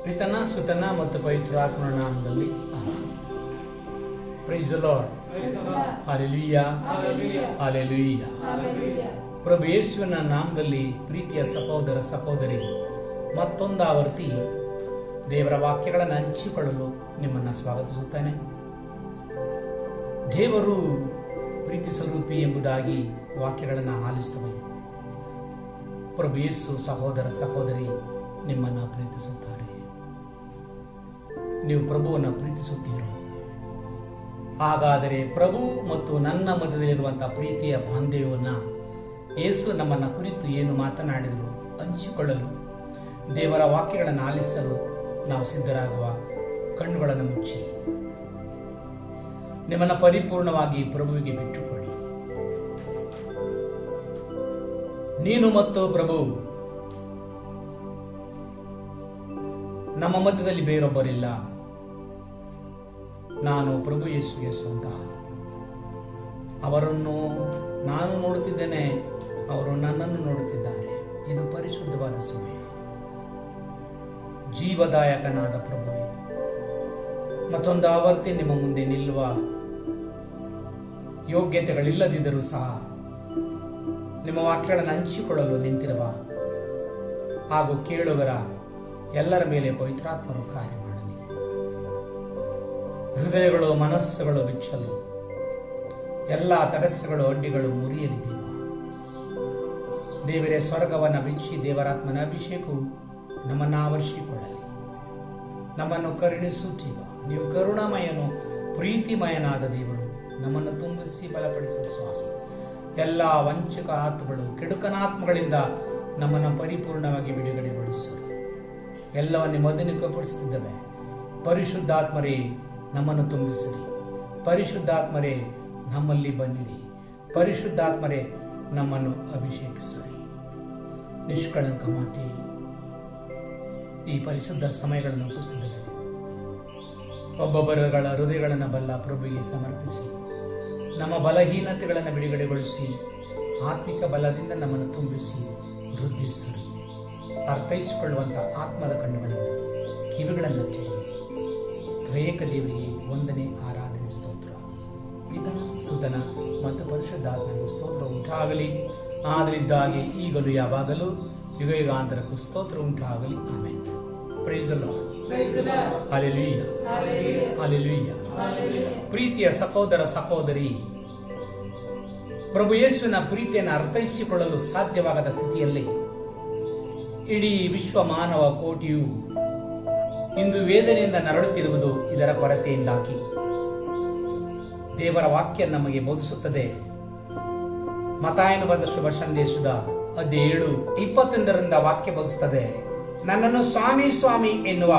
ಪಿತನ ಸುತನ ಮತ್ತು ಪವಿತ್ರಾತ್ಮನ ನಾಮದಲ್ಲಿ praise the Lord. Hallelujah, hallelujah. ಪ್ರಭು ಯೇಸುವಿನ ನಾಮದಲ್ಲಿ ಪ್ರೀತಿಯ ಸಹೋದರ ಸಹೋದರಿ, ಮತ್ತೊಂದು ಆವರ್ತಿ ದೇವರ ವಾಕ್ಯಗಳನ್ನು ಹಂಚಿಕೊಳ್ಳಲು ನಿಮ್ಮನ್ನು ಸ್ವಾಗತಿಸುತ್ತೇನೆ. ದೇವರು ಪ್ರೀತಿ ಸ್ವರೂಪಿ ಎಂಬುದಾಗಿ ವಾಕ್ಯಗಳನ್ನು ಆಲಿಸುತ್ತವೆ. ಪ್ರಭು ಯೇಸು ಸಹೋದರ ಸಹೋದರಿ ನಿಮ್ಮನ್ನು ಪ್ರೀತಿಸುತ್ತಾರೆ. ನೀವು ಪ್ರಭುವನ್ನು ಪ್ರೀತಿಸುತ್ತೀರೋ? ಹಾಗಾದರೆ ಪ್ರಭು ಮತ್ತು ನನ್ನ ಮಧ್ಯದಲ್ಲಿರುವಂತಹ ಪ್ರೀತಿಯ ಬಾಂಧವ್ಯವನ್ನು ಯೇಸು ನಮ್ಮನ್ನು ಕುರಿತು ಏನು ಮಾತನಾಡಿದರು ಹಂಚಿಕೊಳ್ಳಲು, ದೇವರ ವಾಕ್ಯಗಳನ್ನು ಆಲಿಸಲು ನಾವು ಸಿದ್ಧರಾಗುವ. ಕಣ್ಣುಗಳನ್ನು ಮುಚ್ಚಿ ನಿಮ್ಮನ್ನು ಪರಿಪೂರ್ಣವಾಗಿ ಪ್ರಭುವಿಗೆ ಬಿಟ್ಟುಕೊಡಿ. ನೀನು ಮತ್ತು ಪ್ರಭು ನಮ್ಮ ಮಧ್ಯದಲ್ಲಿ ಬೇರೊಬ್ಬರಿಲ್ಲ. ನಾನು ಪ್ರಭು ಯೇಸುಗೆ ಸ್ವಂತ. ಅವರನ್ನು ನಾನು ನೋಡುತ್ತಿದ್ದೇನೆ, ಅವರು ನನ್ನನ್ನು ನೋಡುತ್ತಿದ್ದಾರೆ. ಇದು ಪರಿಶುದ್ಧವಾದ ಸಮಯ. ಜೀವದಾಯಕನಾದ ಪ್ರಭುವೆ, ಮತ್ತೊಂದು ಆವರ್ತಿ ನಿಮ್ಮ ಮುಂದೆ ನಿಲ್ಲುವ ಯೋಗ್ಯತೆಗಳಿಲ್ಲದಿದ್ದರೂ ಸಹ ನಿಮ್ಮ ವಾಕ್ಯಗಳನ್ನು ಹಂಚಿಕೊಳ್ಳಲು ನಿಂತಿರುವ ಹಾಗೂ ಕೇಳುವರ ಎಲ್ಲರ ಮೇಲೆ ಪವಿತ್ರಾತ್ಮರು ಕಾರ್ಯ ಮಾಡಲಿ. ಹೃದಯಗಳು ಮನಸ್ಸುಗಳು ಬಿಚ್ಚಲು, ಎಲ್ಲ ತಟಸ್ಸುಗಳು ಅಡ್ಡಿಗಳು ಮುರಿಯಲಿ. ದೇವರೇ, ಸ್ವರ್ಗವನ್ನು ಬಿಚ್ಚಿ ದೇವರಾತ್ಮನ ಅಭಿಷೇಕವು ನಮ್ಮನ್ನು ಆವರಿಸಿಕೊಳ್ಳಲಿ. ನಮ್ಮನ್ನು ಕರುಣಿಸುತ್ತೀವ. ನೀವು ಕರುಣಾಮಯನು, ಪ್ರೀತಿಮಯನಾದ ದೇವರು. ನಮ್ಮನ್ನು ತುಂಬಿಸಿ ಬಲಪಡಿಸುವ. ಎಲ್ಲ ವಂಚಕ ಆತ್ಮಗಳು, ಕೆಡುಕನಾತ್ಮಗಳಿಂದ ನಮ್ಮನ್ನು ಪರಿಪೂರ್ಣವಾಗಿ ಬಿಡುಗಡೆಗೊಳಿಸು. ಎಲ್ಲವನ್ನೇ ಮದನಿಕಪಡಿಸುತ್ತಿದ್ದೇವೆ. ಪರಿಶುದ್ಧಾತ್ಮರೇ, ನಮ್ಮನ್ನು ತುಂಬಿಸಿರಿ. ಪರಿಶುದ್ಧಾತ್ಮರೇ, ನಮ್ಮಲ್ಲಿ ಬನ್ನಿರಿ. ಪರಿಶುದ್ಧಾತ್ಮರೇ, ನಮ್ಮನ್ನು ಅಭಿಷೇಕಿಸಿರಿ. ನಿಷ್ಕಳಂಕ ಮಾತೆ, ಈ ಪರಿಶುದ್ಧ ಸಮಯಗಳನ್ನು ಒಪ್ಪಿಸಿದ್ದೇವೆ. ಒಬ್ಬೊಬ್ಬರುಗಳ ಹೃದಯಗಳನ್ನು ಬಲ್ಲ ಪ್ರಭುವಿಗೆ ಸಮರ್ಪಿಸಿ, ನಮ್ಮ ಬಲಹೀನತೆಗಳನ್ನು ಬಿಡುಗಡೆಗೊಳಿಸಿ, ಆತ್ಮಿಕ ಬಲದಿಂದ ನಮ್ಮನ್ನು ತುಂಬಿಸಿ ವೃದ್ಧಿಸಿರಿ. ಅರ್ಥೈಸಿಕೊಳ್ಳುವಂತಹ ಆತ್ಮದ ಕಣ್ಣುಗಳನ್ನು, ಕಿವಿಗಳನ್ನು ತೆರೆಯಿರಿ. ತ್ರೇಕ ದೇವರಿಗೆ ವಂದನೆ, ಆರಾಧನೆ, ಸ್ತೋತ್ರ. ಪಿತನ ಸುತನ ಮತ್ತು ಪರಿಶುದ್ಧಾತ್ಮನಿಗೆ ಸ್ತೋತ್ರ ಉಂಟಾಗಲಿ. ಆದರಿದ್ದಾಗೆ ಈಗಲೂ ಯಾವಾಗಲೂ ಯುಗ ಯುಗಾಂತರಕ್ಕೂ ಸ್ತೋತ್ರ ಉಂಟಾಗಲಿ. Amen. Praise the Lord. Hallelujah, hallelujah. ಪ್ರೀತಿಯ ಸಹೋದರ ಸಹೋದರಿ, ಪ್ರಭು ಯೇಸುವಿನ ಪ್ರೀತಿಯನ್ನು ಅರ್ಥೈಸಿಕೊಳ್ಳಲು ಸಾಧ್ಯವಾಗದ ಸ್ಥಿತಿಯಲ್ಲಿ ಇಡೀ ವಿಶ್ವ ಮಾನವ ಕೋಟಿಯು ಇಂದು ವೇದನೆಯಿಂದ ನರಳುತ್ತಿರುವುದು ಇದರ ಕೊರತೆಯಿಂದಾಗಿ. ದೇವರ ವಾಕ್ಯ ನಮಗೆ ಬೋಧಿಸುತ್ತದೆ. ಮತ್ತಾಯನು ಬರೆದ ಶುಭ ಸಂದೇಶದ 7:21 ವಾಕ್ಯ ಬೋಧಿಸುತ್ತದೆ, ನನ್ನನ್ನು ಸ್ವಾಮಿ ಸ್ವಾಮಿ ಎನ್ನುವ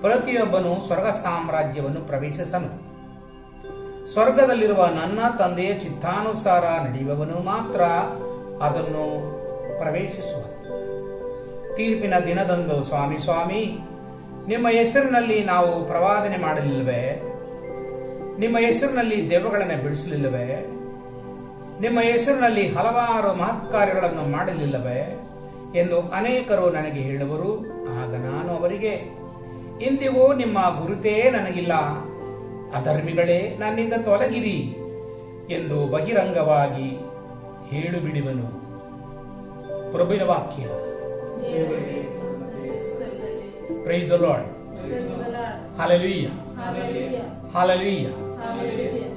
ಪ್ರತಿಯೊಬ್ಬನು ಸ್ವರ್ಗ ಸಾಮ್ರಾಜ್ಯವನ್ನು ಪ್ರವೇಶಿಸನು. ಸ್ವರ್ಗದಲ್ಲಿರುವ ನನ್ನ ತಂದೆಯ ಚಿತ್ತಾನುಸಾರ ನಡೆಯುವವನು ಮಾತ್ರ ಅದನ್ನು ಪ್ರವೇಶಿಸುವನು. ತೀರ್ಪಿನ ದಿನದಂದು ಸ್ವಾಮಿ ಸ್ವಾಮಿ, ನಿಮ್ಮ ಹೆಸರಿನಲ್ಲಿ ನಾವು ಪ್ರವಾದನೆ ಮಾಡಲಿಲ್ಲವೇ? ನಿಮ್ಮ ಹೆಸರಿನಲ್ಲಿ ದೆವ್ವಗಳನ್ನು ಬಿಡಿಸಲಿಲ್ಲವೇ? ನಿಮ್ಮ ಹೆಸರಿನಲ್ಲಿ ಹಲವಾರು ಮಹತ್ಕಾರ್ಯಗಳನ್ನು ಮಾಡಲಿಲ್ಲವೇ ಎಂದು ಅನೇಕರು ನನಗೆ ಹೇಳುವರು. ಆಗ ನಾನು ಅವರಿಗೆ, ಇಂದಿಗೂ ನಿಮ್ಮ ಗುರುತೇ ನನಗಿಲ್ಲ. ಅಧರ್ಮಿಗಳೇ, ನನ್ನಿಂದ ತೊಲಗಿರಿ ಎಂದು ಬಹಿರಂಗವಾಗಿ ಹೇಳು ಬಿಡುವನು. ಪ್ರಭುವಿನ ವಾಕ್ಯ. Praise the Lord. Hallelujah, hallelujah,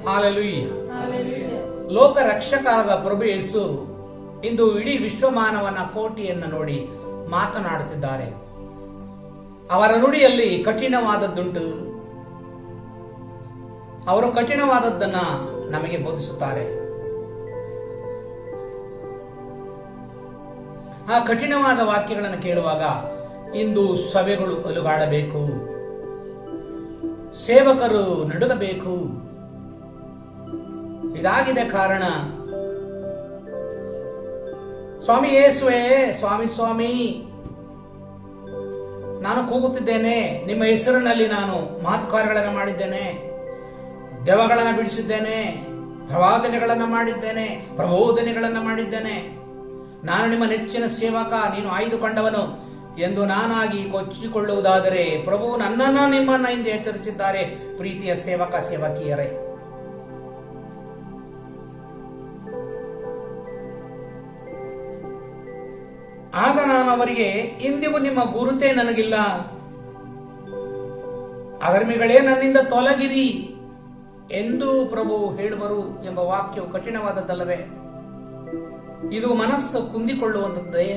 hallelujah. ಲೋಕ ರಕ್ಷಕರಾದ ಪ್ರಭು ಯೇಸು ಇಂದು ಇಡೀ ವಿಶ್ವಮಾನವನ ಕೋಟಿಯನ್ನು ನೋಡಿ ಮಾತನಾಡುತ್ತಿದ್ದಾರೆ. ಅವರ ನುಡಿಯಲ್ಲಿ ಕಠಿಣವಾದದ್ದುಂಟು. ಅವರು ಕಠಿಣವಾದದ್ದನ್ನ ನಮಗೆ ಬೋಧಿಸುತ್ತಾರೆ. ಆ ಕಠಿಣವಾದ ವಾಕ್ಯಗಳನ್ನು ಕೇಳುವಾಗ ಇಂದು ಸಭೆಗಳು ಅಲುಗಾಡಬೇಕು, ಸೇವಕರು ನಡುಗಬೇಕು. ಇದಾಗಿದೆ ಕಾರಣ. ಸ್ವಾಮಿ ಯೇಸುವೆ, ಸ್ವಾಮಿ ಸ್ವಾಮಿ, ನಾನು ಕೂಗುತ್ತಿದ್ದೇನೆ. ನಿಮ್ಮ ಹೆಸರಿನಲ್ಲಿ ನಾನು ಮಹತ್ಕಾರ್ಯಗಳನ್ನು ಮಾಡಿದ್ದೇನೆ, ದೆವ್ವಗಳನ್ನು ಬಿಡಿಸಿದ್ದೇನೆ, ಪ್ರವಾದನೆಗಳನ್ನು ಮಾಡಿದ್ದೇನೆ, ಪ್ರಬೋಧನೆಗಳನ್ನು ಮಾಡಿದ್ದೇನೆ. ನಾನು ನಿಮ್ಮ ನೆಚ್ಚಿನ ಸೇವಕ, ನೀನು ಆಯ್ದುಕೊಂಡವನು ಎಂದು ನಾನಾಗಿ ಕೊಚ್ಚಿಕೊಳ್ಳುವುದಾದರೆ ಪ್ರಭು ನನ್ನನ್ನ ನಿಮ್ಮನ್ನ ಹಿಂದೆ ಎಚ್ಚರಿಸಿದ್ದಾರೆ. ಪ್ರೀತಿಯ ಸೇವಕ ಸೇವಕಿಯರೇ, ಆಗ ನಾನು ಅವರಿಗೆ, ಇಂದಿಗೂ ನಿಮ್ಮ ಗುರುತೇ ನನಗಿಲ್ಲ, ಅಧರ್ಮಿಗಳೇ ನನ್ನಿಂದ ತೊಲಗಿರಿ ಎಂದು ಪ್ರಭು ಹೇಳುವರು ಎಂಬ ವಾಕ್ಯವು ಕಠಿಣವಾದದ್ದಲ್ಲವೇ? ಇದು ಮನಸ್ಸು ಕುಂದಿಕೊಳ್ಳುವಂಥದ್ದೇ?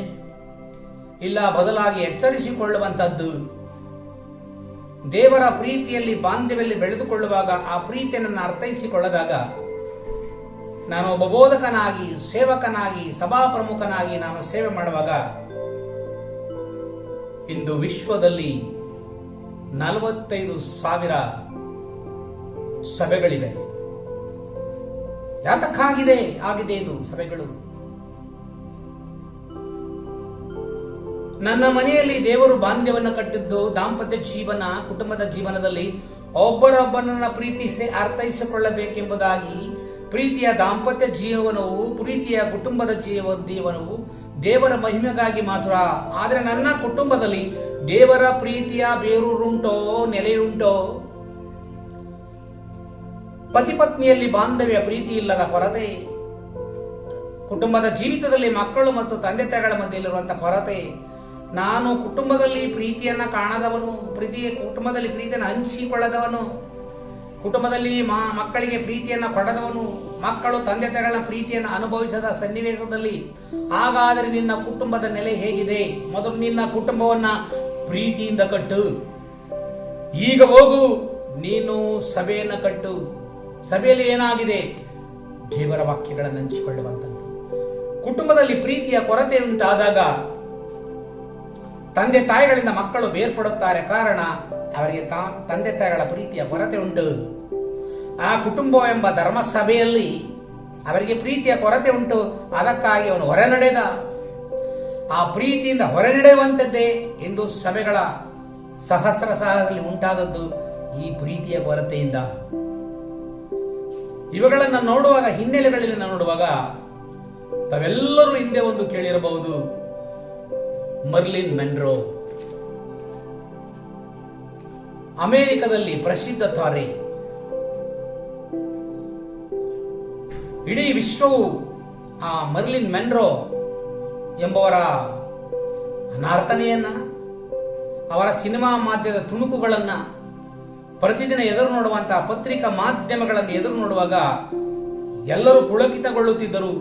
ಇಲ್ಲ, ಬದಲಾಗಿ ಎಚ್ಚರಿಸಿಕೊಳ್ಳುವಂತದ್ದು. ದೇವರ ಪ್ರೀತಿಯಲ್ಲಿ ಬಾಂಧವ್ಯದಲ್ಲಿ ಬೆಳೆದುಕೊಳ್ಳುವಾಗ ಆ ಪ್ರೀತಿಯನ್ನು ಅರ್ಥೈಸಿಕೊಳ್ಳದಾಗ ನಾನು ಒಬ್ಬ ಬೋಧಕನಾಗಿ, ಸೇವಕನಾಗಿ, ಸಭಾ ಪ್ರಮುಖನಾಗಿ ನಾನು ಸೇವೆ ಮಾಡುವಾಗ ಇಂದು ವಿಶ್ವದಲ್ಲಿ 45,000 ಸಭೆಗಳಿವೆ. ಯಾತಕ್ಕಾಗಿದೆ ಆಗಿದೆ ಇದು ಸಭೆಗಳು? ನನ್ನ ಮನೆಯಲ್ಲಿ ದೇವರು ಬಾಂಧವ್ಯವನ್ನು ಕಟ್ಟಿದ್ದು ದಾಂಪತ್ಯ ಜೀವನ, ಕುಟುಂಬದ ಜೀವನದಲ್ಲಿ ಒಬ್ಬರೊಬ್ಬನನ್ನ ಪ್ರೀತಿಸಿ ಅರ್ಥೈಸಿಕೊಳ್ಳಬೇಕೆಂಬುದಾಗಿ. ಪ್ರೀತಿಯ ದಾಂಪತ್ಯ ಜೀವನವು, ಪ್ರೀತಿಯ ಕುಟುಂಬದ ಜೀವನವು ದೇವರ ಮಹಿಮೆಗಾಗಿ ಮಾತ್ರ. ಆದರೆ ನನ್ನ ಕುಟುಂಬದಲ್ಲಿ ದೇವರ ಪ್ರೀತಿಯ ಬೇರೂರುಂಟೋ, ನೆಲೆಯುಂಟೋ? ಪತಿ ಪತ್ನಿಯಲ್ಲಿ ಬಾಂಧವ್ಯ, ಪ್ರೀತಿ ಇಲ್ಲದ ಕೊರತೆ, ಕುಟುಂಬದ ಜೀವಿತದಲ್ಲಿ ಮಕ್ಕಳು ಮತ್ತು ತಂದೆ ತಾಯಿಗಳ ಮಧ್ಯೆಯಲ್ಲಿರುವಂತಹ ಕೊರತೆ. ನಾನು ಕುಟುಂಬದಲ್ಲಿ ಪ್ರೀತಿಯನ್ನ ಕಾಣದವನು, ಕುಟುಂಬದಲ್ಲಿ ಪ್ರೀತಿಯನ್ನು ಹಂಚಿಕೊಳ್ಳದವನು, ಕುಟುಂಬದಲ್ಲಿ ಮಕ್ಕಳಿಗೆ ಪ್ರೀತಿಯನ್ನ ಕೊಡದವನು, ಮಕ್ಕಳು ತಂದೆ ತಾಯಿಗಳ ಪ್ರೀತಿಯನ್ನು ಅನುಭವಿಸದ ಸನ್ನಿವೇಶದಲ್ಲಿ ಹಾಗಾದರೆ ನಿನ್ನ ಕುಟುಂಬದ ನೆಲೆ ಹೇಗಿದೆ? ಮೊದಲು ನಿನ್ನ ಕುಟುಂಬವನ್ನ ಪ್ರೀತಿಯಿಂದ ಕಟ್ಟು. ಈಗ ಹೋಗು, ನೀನು ಸಭೆಯನ್ನ ಕಟ್ಟು. ಸಭೆಯಲ್ಲಿ ಏನಾಗಿದೆ? ದೇವರ ವಾಕ್ಯಗಳನ್ನು ಹಂಚಿಕೊಳ್ಳುವಂಥದ್ದು. ಕುಟುಂಬದಲ್ಲಿ ಪ್ರೀತಿಯ ಕೊರತೆ ಉಂಟಾದಾಗ ತಂದೆ ತಾಯಿಗಳಿಂದ ಮಕ್ಕಳು ಬೇರ್ಪಡುತ್ತಾರೆ. ಕಾರಣ ಅವರಿಗೆ ತಂದೆ ತಾಯಿಗಳ ಪ್ರೀತಿಯ ಕೊರತೆ ಉಂಟು. ಆ ಕುಟುಂಬ ಎಂಬ ಧರ್ಮಸಭೆಯಲ್ಲಿ ಅವರಿಗೆ ಪ್ರೀತಿಯ ಕೊರತೆ ಉಂಟು. ಅದಕ್ಕಾಗಿ ಅವನು ಹೊರನಡೆದ. ಆ ಪ್ರೀತಿಯಿಂದ ಹೊರನಡೆಯುವಂಥದ್ದೇ ಎಂದು ಸಭೆಗಳ ಸಹಸ್ರದಲ್ಲಿ ಉಂಟಾದದ್ದು ಈ ಪ್ರೀತಿಯ ಕೊರತೆಯಿಂದ. ಇವುಗಳನ್ನು ನೋಡುವಾಗ, ಹಿನ್ನೆಲೆಗಳಲ್ಲಿ ನೋಡುವಾಗ ತಾವೆಲ್ಲರೂ ಹಿಂದೆ ಒಂದು ಕೇಳಿರಬಹುದು, ಮರ್ಲಿನ್ ಮೆನ್ರೋ, ಅಮೆರಿಕದಲ್ಲಿ ಪ್ರಸಿದ್ಧ ತಾರೆ. ಇಡೀ ವಿಶ್ವವು ಆ ಮರ್ಲಿನ್ ಮೆನ್ರೋ ಎಂಬವರ ಅನಾರ್ಥನೆಯನ್ನ, ಅವರ ಸಿನಿಮಾ ಮಾಧ್ಯಮದ ತುಣುಕುಗಳನ್ನ ಪ್ರತಿದಿನ ಎದುರು ನೋಡುವಂತಹ ಪತ್ರಿಕಾ ಮಾಧ್ಯಮಗಳನ್ನು ಎದುರು ನೋಡುವಾಗ ಎಲ್ಲರೂ ಪುಳಕಿತಗೊಳ್ಳುತ್ತಿದ್ದರು.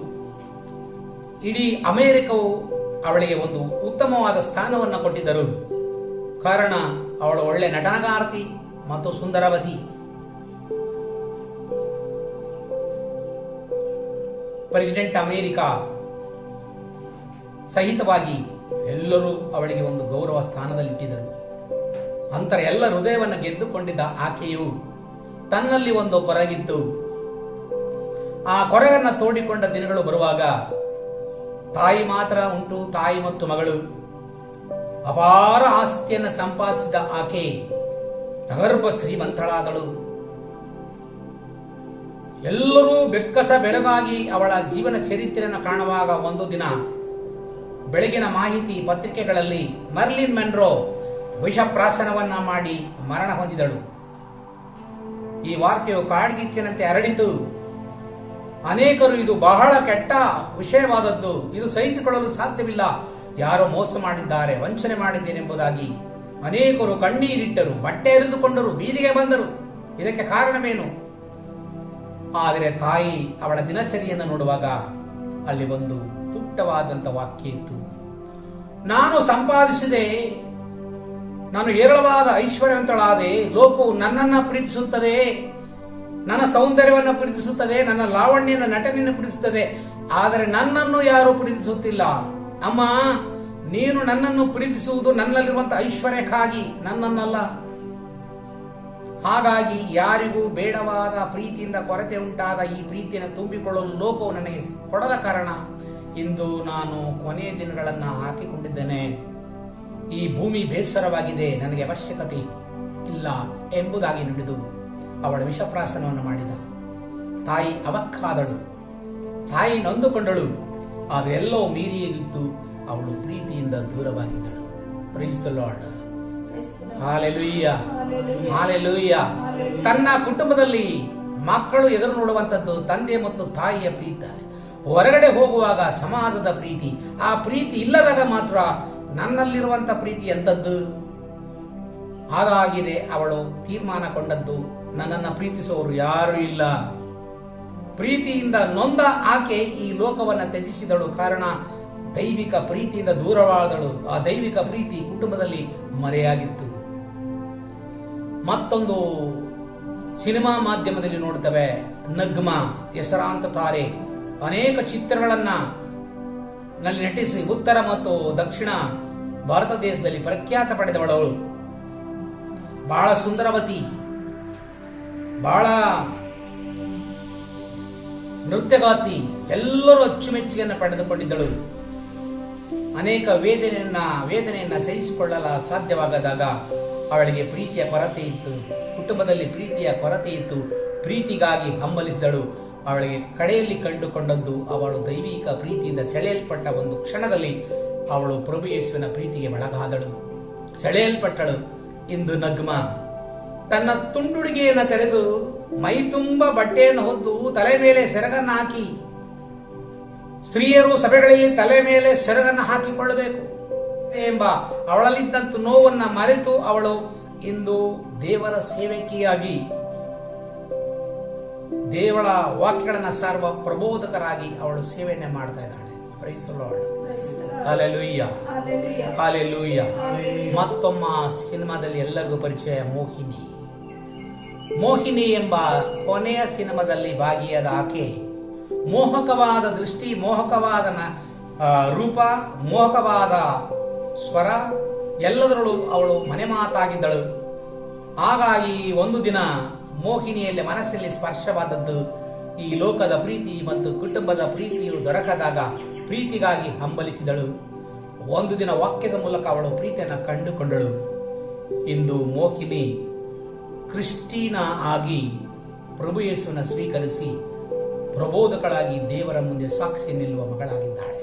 ಇಡೀ ಅಮೆರಿಕವು ಅವಳಿಗೆ ಒಂದು ಉತ್ತಮವಾದ ಸ್ಥಾನವನ್ನು ಕೊಟ್ಟಿದ್ದರು. ಕಾರಣ ಅವಳು ಒಳ್ಳೆ ನಟನಗಾರ್ತಿ ಮತ್ತು ಸುಂದರವತಿ. ಪ್ರೆಸಿಡೆಂಟ್ ಅಮೆರಿಕ ಸಹಿತವಾಗಿ ಎಲ್ಲರೂ ಅವಳಿಗೆ ಒಂದು ಗೌರವ ಸ್ಥಾನದಲ್ಲಿಟ್ಟಿದ್ದರು. ಅಂತರ ಎಲ್ಲ ಹೃದಯವನ್ನು ಗೆದ್ದುಕೊಂಡಿದ್ದ ಆಕೆಯು ತನ್ನಲ್ಲಿ ಒಂದು ಕೊರಗಿತ್ತು. ಆ ಕೊರಗನ್ನು ತೋಡಿಕೊಂಡ ದಿನಗಳು ಬರುವಾಗ ತಾಯಿ ಮಾತ್ರ ಉಂಟು, ತಾಯಿ ಮತ್ತು ಮಗಳು. ಅಪಾರ ಆಸ್ತಿಯನ್ನು ಸಂಪಾದಿಸಿದ ಆಕೆ ಅಗರ್ಭ ಶ್ರೀಮಂತಳಾದಳು. ಎಲ್ಲರೂ ಬೆಕ್ಕಸ ಬೆರಗಾಗಿ ಅವಳ ಜೀವನ ಚರಿತ್ರೆಯನ್ನು ಕಾಣುವಾಗ ಒಂದು ದಿನ ಬೆಳಗಿನ ಮಾಹಿತಿ ಪತ್ರಿಕೆಗಳಲ್ಲಿ ಮರ್ಲಿನ್ ಮೆನ್ರೋ ವಿಷಪ್ರಾಶನವನ್ನ ಮಾಡಿ ಮರಣ ಹೊಂದಿದಳು. ಈ ವಾರ್ತೆಯು ಕಾಡ್ಗಿಚ್ಚಿನಂತೆ ಹರಡಿತು. ಅನೇಕರು ಇದು ಬಹಳ ಕೆಟ್ಟ ವಿಷಯವಾದದ್ದು, ಇದು ಸಹಿಸಿಕೊಳ್ಳಲು ಸಾಧ್ಯವಿಲ್ಲ, ಯಾರೋ ಮೋಸ ಮಾಡಿದ್ದಾರೆ, ವಂಚನೆ ಮಾಡಿದ್ದೇನೆ ಎಂಬುದಾಗಿ ಅನೇಕರು ಕಣ್ಣೀರಿಟ್ಟರು, ಬಟ್ಟೆ ಎರೆದುಕೊಂಡರು, ಬೀದಿಗೆ ಬಂದರು. ಇದಕ್ಕೆ ಕಾರಣವೇನು? ಆದರೆ ತಾಯಿ ಅವಳ ದಿನಚರಿಯನ್ನು ನೋಡುವಾಗ ಅಲ್ಲಿ ಒಂದು ಪುಟ್ಟವಾದಂತ ವಾಕ್ಯ ಇತ್ತು. ನಾನು ಸಂಪಾದಿಸಿದೆ, ನಾನು ಹೇರಳವಾದ ಐಶ್ವರ್ಯವಂತಳಾದೆ, ಲೋಕವು ನನ್ನನ್ನ ಪ್ರೀತಿಸುತ್ತದೆ, ನನ್ನ ಸೌಂದರ್ಯವನ್ನು ಪ್ರೀತಿಸುತ್ತದೆ, ನನ್ನ ಲಾವಣ್ಯನ ನಟನೆಯನ್ನು ಪ್ರೀತಿಸುತ್ತದೆ, ಆದರೆ ನನ್ನನ್ನು ಯಾರೂ ಪ್ರೀತಿಸುತ್ತಿಲ್ಲ. ಅಮ್ಮ, ನೀನು ನನ್ನನ್ನು ಪ್ರೀತಿಸುವುದು ನನ್ನಲ್ಲಿರುವಂತಹ ಐಶ್ವರ್ಯಕ್ಕಾಗಿ, ನನ್ನನ್ನಲ್ಲ. ಹಾಗಾಗಿ ಯಾರಿಗೂ ಬೇಡವಾದ ಪ್ರೀತಿಯಿಂದ ಕೊರತೆ ಉಂಟಾದ ಈ ಪ್ರೀತಿಯನ್ನು ತುಂಬಿಕೊಳ್ಳಲು ಲೋಕವು ನನಗೆ ಕೊಡದ ಕಾರಣ ಇಂದು ನಾನು ಕೊನೆಯ ದಿನಗಳನ್ನ ಹಾಕಿಕೊಂಡಿದ್ದೇನೆ. ಈ ಭೂಮಿ ಬೇಸರವಾಗಿದೆ, ನನಗೆ ಅವಶ್ಯಕತೆ ಇಲ್ಲ ಎಂಬುದಾಗಿ ನುಡಿದು ಅವಳ ವಿಷಪ್ರಾಶನವನ್ನು ಮಾಡಿದ. ತಾಯಿ ಅವಕ್ಕಾದಳು, ತಾಯಿ ನೊಂದುಕೊಂಡಳು. ಆದರೆ ಎಲ್ಲವೂ ಮೀರಿಯಿದ್ದು ಅವಳು ಪ್ರೀತಿಯಿಂದ ದೂರವಾಗಿದ್ದಳು. Praise the Lord. Hallelujah, hallelujah. ತನ್ನ ಕುಟುಂಬದಲ್ಲಿ ಮಕ್ಕಳು ಎದುರು ನೋಡುವಂತದ್ದು ತಂದೆ ಮತ್ತು ತಾಯಿಯ ಪ್ರೀತಿ, ಹೊರಗಡೆ ಹೋಗುವಾಗ ಸಮಾಜದ ಪ್ರೀತಿ. ಆ ಪ್ರೀತಿ ಇಲ್ಲದಾಗ ಮಾತ್ರ ನನ್ನಲ್ಲಿರುವಂತ ಪ್ರೀತಿ ಎಂದದ್ದು. ಹಾಗಾಗಿದೆ ಅವಳು ತೀರ್ಮಾನ ಕೊಂಡದ್ದು, ನನ್ನನ್ನು ಪ್ರೀತಿಸುವವರು ಯಾರೂ ಇಲ್ಲ. ಪ್ರೀತಿಯಿಂದ ನೊಂದ ಆಕೆ ಈ ಲೋಕವನ್ನು ತ್ಯಜಿಸಿದಳು. ಕಾರಣ ದೈವಿಕ ಪ್ರೀತಿಯಿಂದ ದೂರವಾದಳು. ಆ ದೈವಿಕ ಪ್ರೀತಿ ಕುಟುಂಬದಲ್ಲಿ ಮರೆಯಾಗಿತ್ತು. ಮತ್ತೊಂದು ಸಿನಿಮಾ ಮಾಧ್ಯಮದಲ್ಲಿ ನೋಡ್ತೇವೆ, ನಗ್ಮಾ ಹೆಸರಾಂತ ತಾರೆ ಅನೇಕ ಚಿತ್ರಗಳನ್ನ ನಲ್ಲಿ ನಟಿಸಿ ಉತ್ತರ ಮತ್ತು ದಕ್ಷಿಣ ಭಾರತ ದೇಶದಲ್ಲಿ ಪ್ರಖ್ಯಾತ ಪಡೆದವಳವಳು. ಬಹಳ ಸುಂದರವತಿ, ಬಹಳ ನೃತ್ಯಗಾತಿ, ಎಲ್ಲರೂ ಅಚ್ಚುಮೆಚ್ಚುಗೆಯನ್ನು ಪಡೆದುಕೊಂಡಿದ್ದಳು. ಅನೇಕ ವೇದನೆಯನ್ನ ಸಹಿಸಿಕೊಳ್ಳಲು ಸಾಧ್ಯವಾಗದಾಗ ಅವಳಿಗೆ ಪ್ರೀತಿಯ ಕೊರತೆ ಇತ್ತು, ಕುಟುಂಬದಲ್ಲಿ ಪ್ರೀತಿಯ ಕೊರತೆ ಇತ್ತು. ಪ್ರೀತಿಗಾಗಿ ಹಂಬಲಿಸಿದಳು. ಅವಳಿಗೆ ಕಡೆಯಲ್ಲಿ ಕಂಡುಕೊಂಡದ್ದು ಅವಳು ದೈವಿಕ ಪ್ರೀತಿಯಿಂದ ಸೆಳೆಯಲ್ಪಟ್ಟ ಒಂದು ಕ್ಷಣದಲ್ಲಿ ಅವಳು ಪ್ರಭು ಯೇಸುವಿನ ಪ್ರೀತಿಗೆ ಒಳಗಾದಳು, ಸೆಳೆಯಲ್ಪಟ್ಟಳು. ಇಂದು ನಗ್ಮಾ ತನ್ನ ತುಂಡುಡುಗೆಯನ್ನು ತೆರೆದು ಮೈ ತುಂಬ ಬಟ್ಟೆಯನ್ನು ಹೊದ್ದು ತಲೆ ಮೇಲೆ ಸೆರಗನ್ನು ಹಾಕಿ, ಸ್ತ್ರೀಯರು ಸಭೆಗಳಲ್ಲಿ ತಲೆ ಮೇಲೆ ಸೆರಗನ್ನು ಹಾಕಿಕೊಳ್ಳಬೇಕು ಎಂಬ ಅವಳಲ್ಲಿದ್ದಂತ ನೋವನ್ನ ಮರೆತು ಅವಳು ಇಂದು ದೇವರ ಸೇವಕಿಯಾಗಿ ದೇವರ ವಾಕ್ಯಗಳನ್ನ ಸಾರುವ ಪ್ರಬೋಧಕರಾಗಿ ಅವಳು ಸೇವೆಯನ್ನೇ ಮಾಡ್ತಾ ಇದ್ದಾಳೆ. Praise the Lord. Hallelujah, hallelujah. ಮತ್ತೊಮ್ಮ ಸಿನಿಮಾದಲ್ಲಿ ಎಲ್ಲರಿಗೂ ಪರಿಚಯ ಮೋಹಿನಿ. ಮೋಹಿನಿ ಎಂಬ ಕೊನೆಯ ಸಿನಿಮಾದಲ್ಲಿ ಭಾಗಿಯಾದ ಆಕೆ ಮೋಹಕವಾದ ದೃಷ್ಟಿ, ಮೋಹಕವಾದ ರೂಪ, ಮೋಹಕವಾದ ಸ್ವರ ಎಲ್ಲದರಲ್ಲೂ ಅವಳು ಮನೆ ಮಾತಾಗಿದ್ದಳು. ಹಾಗಾಗಿ ಒಂದು ದಿನ ಮೋಹಿನಿಯಲ್ಲಿ ಮನಸ್ಸಲ್ಲಿ ಸ್ಪರ್ಶವಾದದ್ದು ಈ ಲೋಕದ ಪ್ರೀತಿ ಮತ್ತು ಕುಟುಂಬದ ಪ್ರೀತಿಯು ದೊರಕದಾಗ ಪ್ರೀತಿಗಾಗಿ ಹಂಬಲಿಸಿದಳು. ಒಂದು ದಿನ ವಾಕ್ಯದ ಮೂಲಕ ಅವಳು ಪ್ರೀತಿಯನ್ನು ಕಂಡುಕೊಂಡಳು. ಇಂದು ಮೋಹಿನಿ ಕ್ರಿಸ್ಟಿನಾ ಆಗಿ ಪ್ರಭು ಯೇಸುವನ್ನು ಸ್ವೀಕರಿಸಿ ಪ್ರಬೋಧಕಳಾಗಿ ದೇವರ ಮುಂದೆ ಸಾಕ್ಷಿ ನಿಲ್ಲುವ ಮಗಳಾಗಿದ್ದಾಳೆ.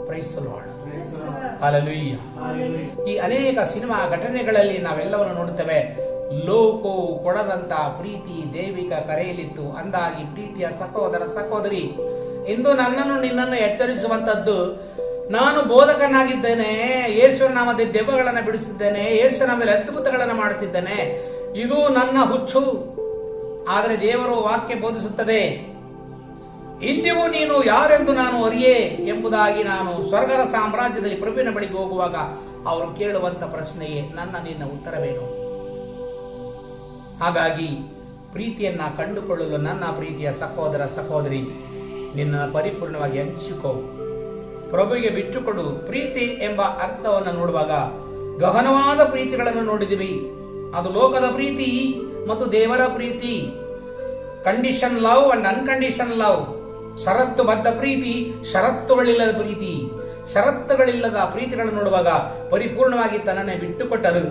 Praise the Lord. ಹಲ್ಲೆಲೂಯಾ. ಈ ಅನೇಕ ಸಿನಿಮಾ ಘಟನೆಗಳಲ್ಲಿ ನಾವೆಲ್ಲವನ್ನು ನೋಡುತ್ತೇವೆ. ಲೋಕವು ಕೊಡದಂತ ಪ್ರೀತಿ ದೈವಿಕ ಕರೆಯಲಿತ್ತು. ಅಂದಾಗಿ ಪ್ರೀತಿಯ ಸಹೋದರ ಸಹೋದರಿ, ಇಂದು ನನ್ನನ್ನು ನಿನ್ನನ್ನು ಎಚ್ಚರಿಸುವಂತದ್ದು, ನಾನು ಬೋಧಕನಾಗಿದ್ದೇನೆ, ಯೇಸುವಿನ ನಾಮದಲ್ಲಿ ದೆವ್ವಗಳನ್ನು ಬಿಡಿಸುತ್ತಿದ್ದೇನೆ, ಯೇಸುವಿನ ನಾಮದಲ್ಲಿ ಅದ್ಭುತಗಳನ್ನು ಮಾಡುತ್ತಿದ್ದೇನೆ, ಇದು ನನ್ನ ಹುಚ್ಚು. ಆದರೆ ದೇವರು ವಾಕ್ಯ ಬೋಧಿಸುತ್ತದೆ, ಇಂದಿಗೂ ನೀನು ಯಾರೆಂದು ನಾನು ಅರಿಯೇ ಎಂಬುದಾಗಿ. ನಾನು ಸ್ವರ್ಗದ ಸಾಮ್ರಾಜ್ಯದಲ್ಲಿ ಪ್ರಭುವಿನ ಬಳಿಗೆ ಹೋಗುವಾಗ ಅವರು ಕೇಳುವಂತ ಪ್ರಶ್ನೆಗೆ ನನ್ನ ನಿನ್ನ ಉತ್ತರವೇನು? ಹಾಗಾಗಿ ಪ್ರೀತಿಯನ್ನ ಕಂಡುಕೊಳ್ಳಲು ನನ್ನ ಪ್ರೀತಿಯ ಸಹೋದರ ಸಹೋದರಿ, ನಿನ್ನ ಪರಿಪೂರ್ಣವಾಗಿ ಹಂಚಿಕೋ, ಪ್ರಭುವಿಗೆ ಬಿಟ್ಟುಕೊಡು. ಪ್ರೀತಿ ಎಂಬ ಅರ್ಥವನ್ನು ನೋಡುವಾಗ ಗಹನವಾದ ಪ್ರೀತಿಗಳನ್ನು ನೋಡಿದಿವಿ. ಅದು ಲೋಕದ ಪ್ರೀತಿ ಮತ್ತು ದೇವರ ಪ್ರೀತಿ. Condition love and uncondition love. ಷರತ್ತುಬದ್ಧ ಪ್ರೀತಿ, ಷರತ್ತುಗಳಿಲ್ಲದ ಪ್ರೀತಿ. ಷರತ್ತುಗಳಿಲ್ಲದ ಪ್ರೀತಿಗಳನ್ನು ನೋಡುವಾಗ ಪರಿಪೂರ್ಣವಾಗಿ ತನ್ನನ್ನೇ ಬಿಟ್ಟುಕೊಟ್ಟರು.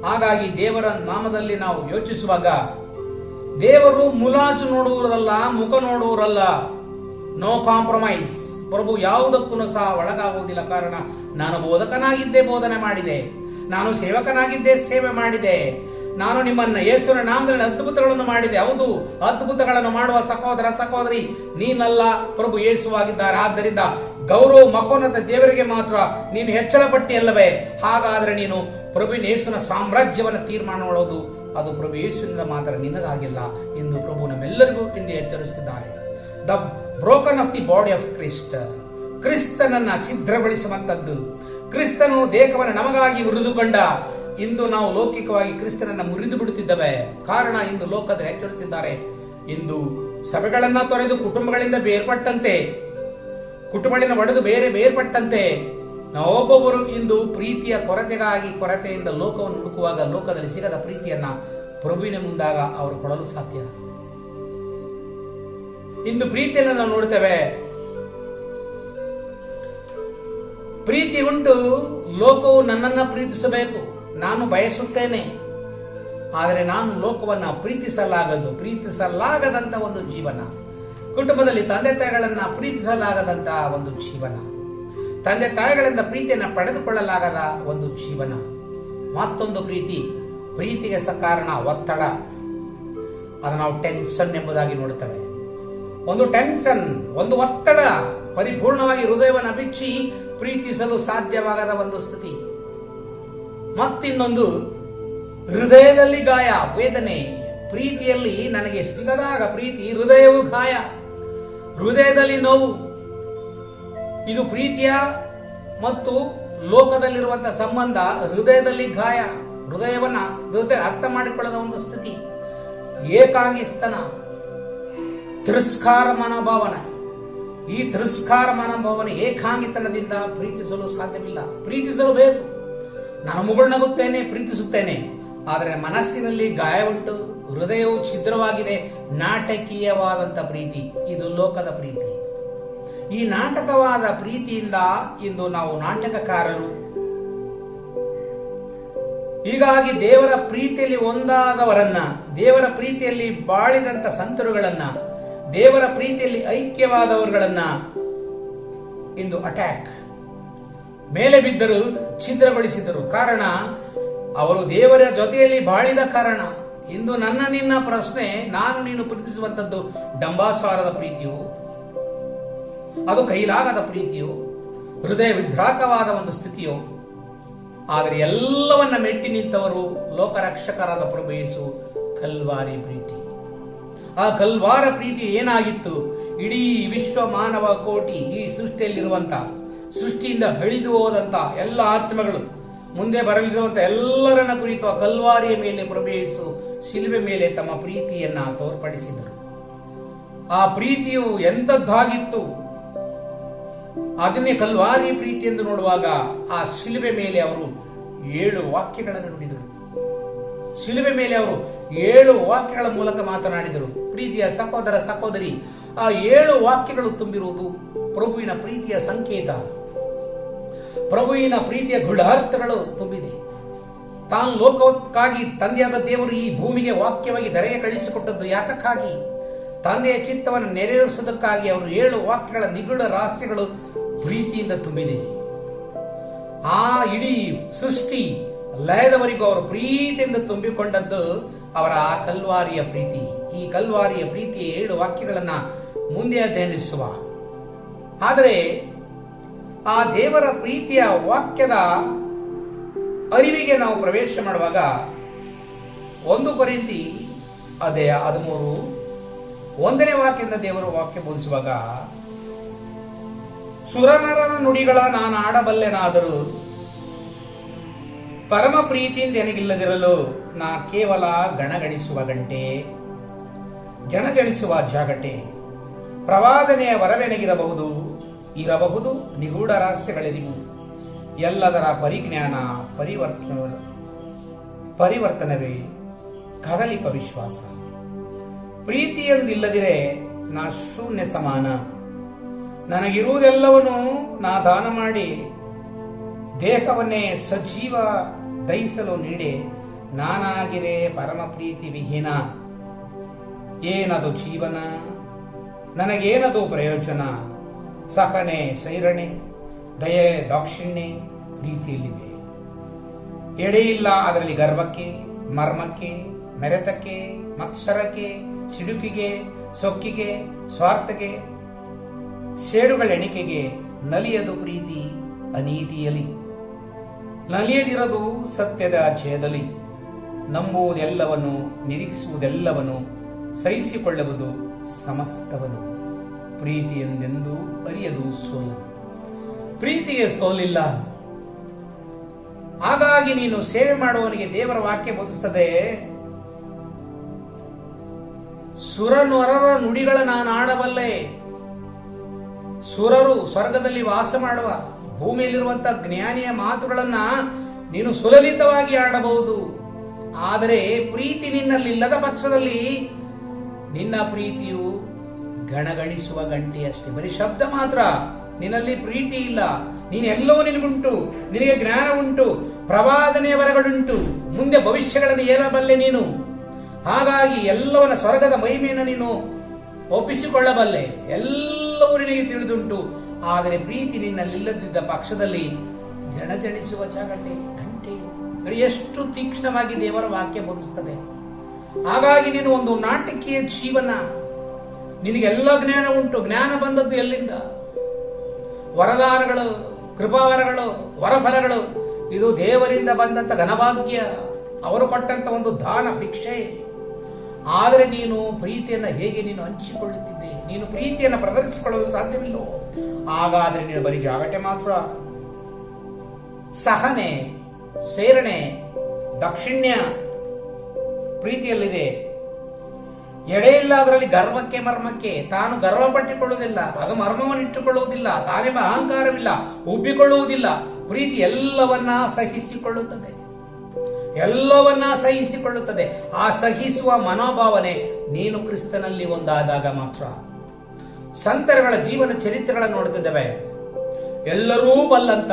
ಹಾಗಾಗಿ ದೇವರ ನಾಮದಲ್ಲಿ ನಾವು ಯೋಚಿಸುವಾಗ ದೇವರು ಮುಲಾಜು ನೋಡುವುದಲ್ಲ, ಮುಖ ನೋಡುವುದಲ್ಲ. No compromise. ಪ್ರಭು ಯಾವುದಕ್ಕೂ ಸಹ ಒಳಗಾಗುವುದಿಲ್ಲ. ಕಾರಣ ನಾನು ಬೋಧಕನಾಗಿದ್ದೆ, ಬೋಧನೆ ಮಾಡಿದೆ. ನಾನು ಸೇವಕನಾಗಿದ್ದೆ, ಸೇವೆ ಮಾಡಿದೆ. ನಾನು ನಿಮ್ಮನ್ನ ಯೇಸುವಿನ ನಾಮದಲ್ಲಿ ಅದ್ಭುತಗಳನ್ನು ಮಾಡಿದೆ. ಹೌದು, ಅದ್ಭುತಗಳನ್ನು ಮಾಡುವ ಸಹೋದರ ಸಹೋದರಿ ನೀನಲ್ಲ, ಪ್ರಭು ಯೇಸುವಾಗಿದ್ದಾರೆ. ಆದ್ದರಿಂದ ಗೌರವ ಮಹೋನ್ನತ ದೇವರಿಗೆ ಮಾತ್ರ ನೀನು ಹೆಚ್ಚಳ ಪಟ್ಟಿ ಅಲ್ಲವೇ? ಹಾಗಾದ್ರೆ ನೀನು ಪ್ರಭುವಿನ ಯೇಸುವಿನ ಸಾಮ್ರಾಜ್ಯವನ್ನು ತೀರ್ಮಾನ ಮಾಡೋದು ಅದು ಪ್ರಭು ಯೇಸುವಿನಿಂದ ಮಾತ್ರ, ನಿನ್ನದಾಗಿಲ್ಲ ಎಂದು ಪ್ರಭು ನಮ್ಮೆಲ್ಲರಿಗೂ ಇಂದು ಎಚ್ಚರಿಸಿದ್ದಾರೆ. The broken of the body of Christ. ಕ್ರಿಸ್ತನನ್ನ ಛಿದ್ರಗೊಳಿಸುವಂತದ್ದು. ಕ್ರಿಸ್ತನು ದೇಹವನ್ನು ನಮಗಾಗಿ ಮುರಿದುಕೊಂಡ. ಇಂದು ನಾವು ಲೌಕಿಕವಾಗಿ ಕ್ರಿಸ್ತನನ್ನ ಮುರಿದು ಬಿಡುತ್ತಿದ್ದೇವೆ. ಕಾರಣ ಇಂದು ಲೋಕದಲ್ಲಿ ಎಚ್ಚರಿಸಿದ್ದಾರೆ. ಇಂದು ಸಭೆಗಳನ್ನ ತೊರೆದು ಕುಟುಂಬಗಳಿಂದ ಬೇರ್ಪಟ್ಟಂತೆ, ಕುಟುಂಬಗಳಿಂದ ಒಡೆದು ಬೇರ್ಪಟ್ಟಂತೆ ನಾವೊಬ್ಬೊಬ್ಬರು ಇಂದು ಪ್ರೀತಿಯ ಕೊರತೆಯಿಂದ ಲೋಕವನ್ನು ಹುಡುಕುವಾಗ ಲೋಕದಲ್ಲಿ ಸಿಗದ ಪ್ರೀತಿಯನ್ನ ಪ್ರಭುವಿನ ಮುಂದಾಗ ಅವರು ಕೊಡಲು ಸಾಧ್ಯ. ಇಂದು ಪ್ರೀತಿಯನ್ನು ನಾವು ನೋಡ್ತೇವೆ. ಪ್ರೀತಿ ಉಂಟು. ಲೋಕವು ನನ್ನನ್ನ ಪ್ರೀತಿಸಬೇಕು, ನಾನು ಬಯಸುತ್ತೇನೆ. ಆದರೆ ನಾನು ಲೋಕವನ್ನ ಪ್ರೀತಿಸಲಾಗದಂತ ಒಂದು ಜೀವನ. ಕುಟುಂಬದಲ್ಲಿ ತಂದೆ ತಾಯಿಗಳನ್ನ ಪ್ರೀತಿಸಲಾಗದಂತ ಒಂದು ಜೀವನ. ತಂದೆ ತಾಯಿಗಳಿಂದ ಪ್ರೀತಿಯನ್ನು ಪಡೆದುಕೊಳ್ಳಲಾಗದ ಒಂದು ಜೀವನ. ಮತ್ತೊಂದು ಪ್ರೀತಿಗೆ ಕಾರಣ ಒತ್ತಡ. ಅದು ನಾವು ಟೆನ್ಷನ್ ಎಂಬುದಾಗಿ ನೋಡುತ್ತೇವೆ. ಒಂದು ಟೆನ್ಷನ್, ಒಂದು ಒತ್ತಡ ಪರಿಪೂರ್ಣವಾಗಿ ಹೃದಯವನ್ನು ಅಭಿಕ್ಷಿ ಪ್ರೀತಿಸಲು ಸಾಧ್ಯವಾಗದ ಒಂದು ಸ್ಥಿತಿ. ಮತ್ತಿನ್ನೊಂದು ಹೃದಯದಲ್ಲಿ ಗಾಯ, ವೇದನೆ. ಪ್ರೀತಿಯಲ್ಲಿ ನನಗೆ ಸಿಗದಾಗ ಪ್ರೀತಿ, ಹೃದಯವು ಗಾಯ, ಹೃದಯದಲ್ಲಿ ನೋವು. ಇದು ಪ್ರೀತಿಯ ಮತ್ತು ಲೋಕದಲ್ಲಿರುವಂತಹ ಸಂಬಂಧ. ಹೃದಯದಲ್ಲಿ ಗಾಯ, ಹೃದಯ ಅರ್ಥ ಮಾಡಿಕೊಳ್ಳದ ಒಂದು ಸ್ಥಿತಿ. ಏಕಾಂಗಿಸ್ತನ, ತಿರಸ್ಕಾರ ಮನೋಭಾವನೆ. ಈ ತಿರಸ್ಕಾರ ಮನೋಭಾವನೆ, ಏಕಾಂಗಿತನದಿಂದ ಪ್ರೀತಿಸಲು ಸಾಧ್ಯವಿಲ್ಲ. ಪ್ರೀತಿಸಲು ಬೇಕು. ನಾನು ಮುಗುಳ್ನಗುತ್ತೇನೆ, ಪ್ರೀತಿಸುತ್ತೇನೆ, ಆದರೆ ಮನಸ್ಸಿನಲ್ಲಿ ಗಾಯ ಉಂಟು, ಹೃದಯವು ಛಿದ್ರವಾಗಿದೆ. ನಾಟಕೀಯವಾದಂತ ಪ್ರೀತಿ, ಇದು ಲೋಕದ ಪ್ರೀತಿ. ಈ ನಾಟಕವಾದ ಪ್ರೀತಿಯಿಂದ ಇಂದು ನಾವು ನಾಟಕಕಾರರು. ಹೀಗಾಗಿ ದೇವರ ಪ್ರೀತಿಯಲ್ಲಿ ಒಂದಾದವರನ್ನ, ದೇವರ ಪ್ರೀತಿಯಲ್ಲಿ ಬಾಳಿದಂತ ಸಂತರುಗಳನ್ನ, ದೇವರ ಪ್ರೀತಿಯಲ್ಲಿ ಐಕ್ಯವಾದವರುಗಳನ್ನ ಇಂದು ಅಟ್ಯಾಕ್, ಮೇಲೆ ಬಿದ್ದರು, ಛಿದ್ರಗೊಳಿಸಿದರು. ಕಾರಣ ಅವರು ದೇವರ ಜೊತೆಯಲ್ಲಿ ಬಾಳಿದ ಕಾರಣ. ಇಂದು ನನ್ನ ನಿನ್ನ ಪ್ರಶ್ನೆ, ನಾನು ನೀನು ಪ್ರೀತಿಸುವಂತದ್ದು ಡಂಬಾಚಾರದ ಪ್ರೀತಿಯು, ಅದು ಕೈಲಾಗದ ಪ್ರೀತಿಯು, ಹೃದಯ ವಿದ್ರಾಕವಾದ ಒಂದು ಸ್ಥಿತಿಯು. ಆದರೆ ಎಲ್ಲವನ್ನ ಮೆಟ್ಟಿ ನಿಂತವರು ಲೋಕರಕ್ಷಕರಾದ ಪ್ರಭು ಯೇಸು ಕಲ್ವಾರಿ ಪ್ರೀತಿ. ಆ ಕಲ್ವಾರ ಪ್ರೀತಿ ಏನಾಗಿತ್ತು? ಇಡೀ ವಿಶ್ವ ಮಾನವ ಕೋಟಿ, ಈ ಸೃಷ್ಟಿಯಲ್ಲಿರುವಂತ, ಸೃಷ್ಟಿಯಿಂದ ಹಳಿದು ಹೋದಂತ ಎಲ್ಲ ಆತ್ಮಗಳು, ಮುಂದೆ ಬರಲಿರುವಂತ ಎಲ್ಲರನ್ನ ಕುರಿತು ಆ ಕಲ್ವಾರಿಯ ಮೇಲೆ ಪ್ರಭು ಯೇಸು ಶಿಲುಬೆ ಮೇಲೆ ತಮ್ಮ ಪ್ರೀತಿಯನ್ನ ತೋರ್ಪಡಿಸಿದರು. ಆ ಪ್ರೀತಿಯು ಎಂಥದ್ದಾಗಿತ್ತು? ಅದನ್ನೇ ಕಲ್ವಾರಿ ಪ್ರೀತಿ ಎಂದು ನೋಡುವಾಗ ಆ ಶಿಲುಬೆ ಮೇಲೆ ಅವರು 7 ವಾಕ್ಯಗಳನ್ನು ನುಡಿದರು. ಶಿಲುಬೆ ಮೇಲೆ ಅವರು 7 ವಾಕ್ಯಗಳ ಮೂಲಕ ಮಾತನಾಡಿದರು. ಪ್ರೀತಿಯ ಸಹೋದರ ಸಹೋದರಿ, ಆ 7 ವಾಕ್ಯಗಳು ತುಂಬಿರುವುದು ಪ್ರಭುವಿನ ಪ್ರೀತಿಯ ಸಂಕೇತ. ಪ್ರಭುವಿನ ಪ್ರೀತಿಯ ಗೂಢಾರ್ಥಗಳು ತುಂಬಿದೆ. ತಾನು ಲೋಕಕ್ಕಾಗಿ ತಂದೆಯಾದ ದೇವರು ಈ ಭೂಮಿಗೆ ವಾಕ್ಯವಾಗಿ ಧರೆಗೆ ಕಳಿಸಿಕೊಟ್ಟದ್ದು ಯಾತಕ್ಕಾಗಿ? ತಂದೆಯ ಚಿತ್ತವನ್ನು ನೆರವೇರಿಸುವುದಕ್ಕಾಗಿ. ಅವರು 7 ವಾಕ್ಯಗಳ ನಿಗೂಢ ರಹಸ್ಯಗಳು ಪ್ರೀತಿಯಿಂದ ತುಂಬಿದೆ. ಆ ಇಡೀ ಸೃಷ್ಟಿ ಲಯದವರೆಗೂ ಅವರು ಪ್ರೀತಿಯಿಂದ ತುಂಬಿಕೊಂಡದ್ದು ಅವರ ಆ ಕಲ್ವಾರಿಯ ಪ್ರೀತಿ. ಈ ಕಲ್ವಾರಿಯ ಪ್ರೀತಿಯ 7 ವಾಕ್ಯಗಳನ್ನ ಮುಂದೆ ಅಧ್ಯಯನಿಸುವ. ಆದರೆ ಆ ದೇವರ ಪ್ರೀತಿಯ ವಾಕ್ಯದ ಅರಿವಿಗೆ ನಾವು ಪ್ರವೇಶ ಮಾಡುವಾಗ 1 ಕೊರಿಂಥಿ ಅಧ್ಯಾಯ 13 1ನೇ ವಾಕ್ಯದಿಂದ ದೇವರು ವಾಕ್ಯ ಬೋಧಿಸುವಾಗ, ಸುರನರನ ನುಡಿಗಳ ನಾನು ಆಡಬಲ್ಲೆನಾದರೂ ಪರಮ ಪ್ರೀತಿಯಿಂದ ನನಗಿಲ್ಲದಿರಲು ನಾ ಕೇವಲ ಗಣಗಣಿಸುವ ಗಂಟೆ, ಜನಜಳಿಸುವ ಜಾಗಟೆ. ಪ್ರವಾದನೆಯ ವರವೆನಗಿರಬಹುದು, ಇರಬಹುದು ನಿಗೂಢ ರಹಸ್ಯಗಳೆರಿವು. ಎಲ್ಲದರ ಪರಿಜ್ಞಾನ ಪರಿವರ್ತನವೇ ಕದಲಿಪ ವಿಶ್ವಾಸ. ಪ್ರೀತಿಯೊಂದಿಲ್ಲದಿರೆ ನಾ ಶೂನ್ಯ ಸಮಾನ. ನನಗಿರುವುದೆಲ್ಲವನ್ನೂ ನಾ ದಾನ ಮಾಡಿ ದೇಹವನ್ನೇ ಸಜೀವ ದಹಿಸಲು ನೀಡಿ ನಾನಾಗಿರೆ ಪರಮ ಪ್ರೀತಿ ವಿಹೀನ. ಏನದು ಜೀವನ? ನನಗೇನದು ಪ್ರಯೋಜನ? ಸಹನೆ, ಸೈರಣೆ, ದಯೆ, ದಾಕ್ಷಿಣ್ಯ ಪ್ರೀತಿಯಲ್ಲಿವೆ. ಎಡೆಯಿಲ್ಲ ಅದರಲ್ಲಿ ಗರ್ವಕ್ಕೆ, ಮರ್ಮಕ್ಕೆ, ಮೆರೆತಕ್ಕೆ, ಮತ್ಸರಕ್ಕೆ, ಸಿಡುಕಿಗೆ, ಸೊಕ್ಕಿಗೆ, ಸ್ವಾರ್ಥಕ್ಕೆ, ಸೇಡುಗಳ ಎಣಿಕೆಗೆ. ನಲಿಯದು ಪ್ರೀತಿ ಅನೀತಿಯಲಿ, ನಲಿಯದಿರದು ಸತ್ಯದ ಜಯದಲ್ಲಿ. ನಂಬುವುದೆಲ್ಲವನ್ನು, ನಿರೀಕ್ಷಿಸುವುದೆಲ್ಲವನ್ನು, ಸಹಿಸಿಕೊಳ್ಳುವುದು ಸಮಸ್ತವನ್ನು. ಪ್ರೀತಿ ಎಂದೆಂದೂ ಅರಿಯದು ಸೋಲು. ಪ್ರೀತಿಗೆ ಸೋಲಿಲ್ಲ. ಹಾಗಾಗಿ ನೀನು ಸೇವೆ ಮಾಡುವವನಿಗೆ ದೇವರ ವಾಕ್ಯ ಬೋಧಿಸುತ್ತದೆ, ಸುರನೊರರ ನುಡಿಗಳ ನಾನು ಆಡಬಲ್ಲೆ. ಸುರರು ಸ್ವರ್ಗದಲ್ಲಿ ವಾಸ ಮಾಡುವ, ಭೂಮಿಯಲ್ಲಿರುವಂತಹ ಜ್ಞಾನಿಯ ಮಾತುಗಳನ್ನ ನೀನು ಸುಲಲಿತವಾಗಿ ಆಡಬಹುದು. ಆದರೆ ಪ್ರೀತಿ ನಿನ್ನಲ್ಲಿಲ್ಲದ ಪಕ್ಷದಲ್ಲಿ ನಿನ್ನ ಪ್ರೀತಿಯು ಗಣಗಣಿಸುವ ಗಂಟೆ ಅಷ್ಟೇ, ಬರೀ ಶಬ್ದ ಮಾತ್ರ. ನಿನ್ನಲ್ಲಿ ಪ್ರೀತಿ ಇಲ್ಲ. ನೀನೆಲ್ಲವೂ ನಿನಗುಂಟು, ನಿನಗೆ ಜ್ಞಾನ ಉಂಟು, ಪ್ರವಾದನೆಯ ವರಗಳುಂಟು, ಮುಂದೆ ಭವಿಷ್ಯಗಳನ್ನು ಏರಬಲ್ಲೆ ನೀನು. ಹಾಗಾಗಿ ಎಲ್ಲವನ್ನ ಸ್ವರ್ಗದ ಮಹಿಮೆಯನ್ನು ನೀನು ಒಪ್ಪಿಸಿಕೊಳ್ಳಬಲ್ಲೆ. ಎಲ್ಲವೂ ನಿನಗೆ ತಿಳಿದುಂಟು. ಆದರೆ ಪ್ರೀತಿ ನಿನ್ನಲ್ಲಿಲ್ಲದಿದ್ದ ಪಕ್ಷದಲ್ಲಿ ಜಣಜಣಿಸುವ ಗಂಟೆ ಎಷ್ಟು ತೀಕ್ಷ್ಣವಾಗಿ ದೇವರ ವಾಕ್ಯ ಬೋಧಿಸುತ್ತದೆ. ಹಾಗಾಗಿ ನೀನು ಒಂದು ನಾಟಕೀಯ ಜೀವನ, ನಿನಗೆಲ್ಲ ಜ್ಞಾನ ಉಂಟು. ಜ್ಞಾನ ಬಂದದ್ದು ಎಲ್ಲಿಂದ? ವರದಾನಗಳು, ಕೃಪಾವರಗಳು, ವರಫಲಗಳು, ಇದು ದೇವರಿಂದ ಬಂದಂತ ಘನಭಾಗ್ಯ, ಅವರು ಕೊಟ್ಟಂತ ಒಂದು ದಾನ, ಭಿಕ್ಷೆ. ಆದರೆ ನೀನು ಪ್ರೀತಿಯನ್ನು ಹೇಗೆ ನೀನು ಹಂಚಿಕೊಳ್ಳುತ್ತಿದ್ದೆ? ನೀನು ಪ್ರೀತಿಯನ್ನು ಪ್ರದರ್ಶಿಸಿಕೊಳ್ಳಲು ಸಾಧ್ಯವಿಲ್ಲೋ? ಹಾಗಾದ್ರೆ ನೀನು ಬರೀ ಜಾಗಟೆ ಮಾತ್ರ. ಸಹನೆ, ಸೇರಣೆ, ದಾಕ್ಷಿಣ್ಯ ಪ್ರೀತಿಯಲ್ಲಿದೆ. ಎಡೆ ಇಲ್ಲ ಅದರಲ್ಲಿ ಗರ್ವಕ್ಕೆ ಮರ್ಮಕ್ಕೆ. ತಾನು ಗರ್ವ ಪಟ್ಟಿಕೊಳ್ಳುವುದಿಲ್ಲ, ಅದು ಮರ್ಮವನ್ನು ಇಟ್ಟುಕೊಳ್ಳುವುದಿಲ್ಲ, ತಾನೆಂಬ ಅಹಂಕಾರವಿಲ್ಲ, ಉಬ್ಬಿಕೊಳ್ಳುವುದಿಲ್ಲ. ಪ್ರೀತಿ ಎಲ್ಲವನ್ನ ಸಹಿಸಿಕೊಳ್ಳುತ್ತದೆ, ಎಲ್ಲವನ್ನ ಸಹಿಸಿಕೊಳ್ಳುತ್ತದೆ. ಆ ಸಹಿಸುವ ಮನೋಭಾವನೆ ನೀನು ಕ್ರಿಸ್ತನಲ್ಲಿ ಒಂದಾದಾಗ ಮಾತ್ರ. ಸಂತರುಗಳ ಜೀವನ ಚರಿತ್ರೆಗಳನ್ನು ನೋಡುತ್ತಿದ್ದೇವೆ. ಎಲ್ಲರೂ ಬಲ್ಲಂತ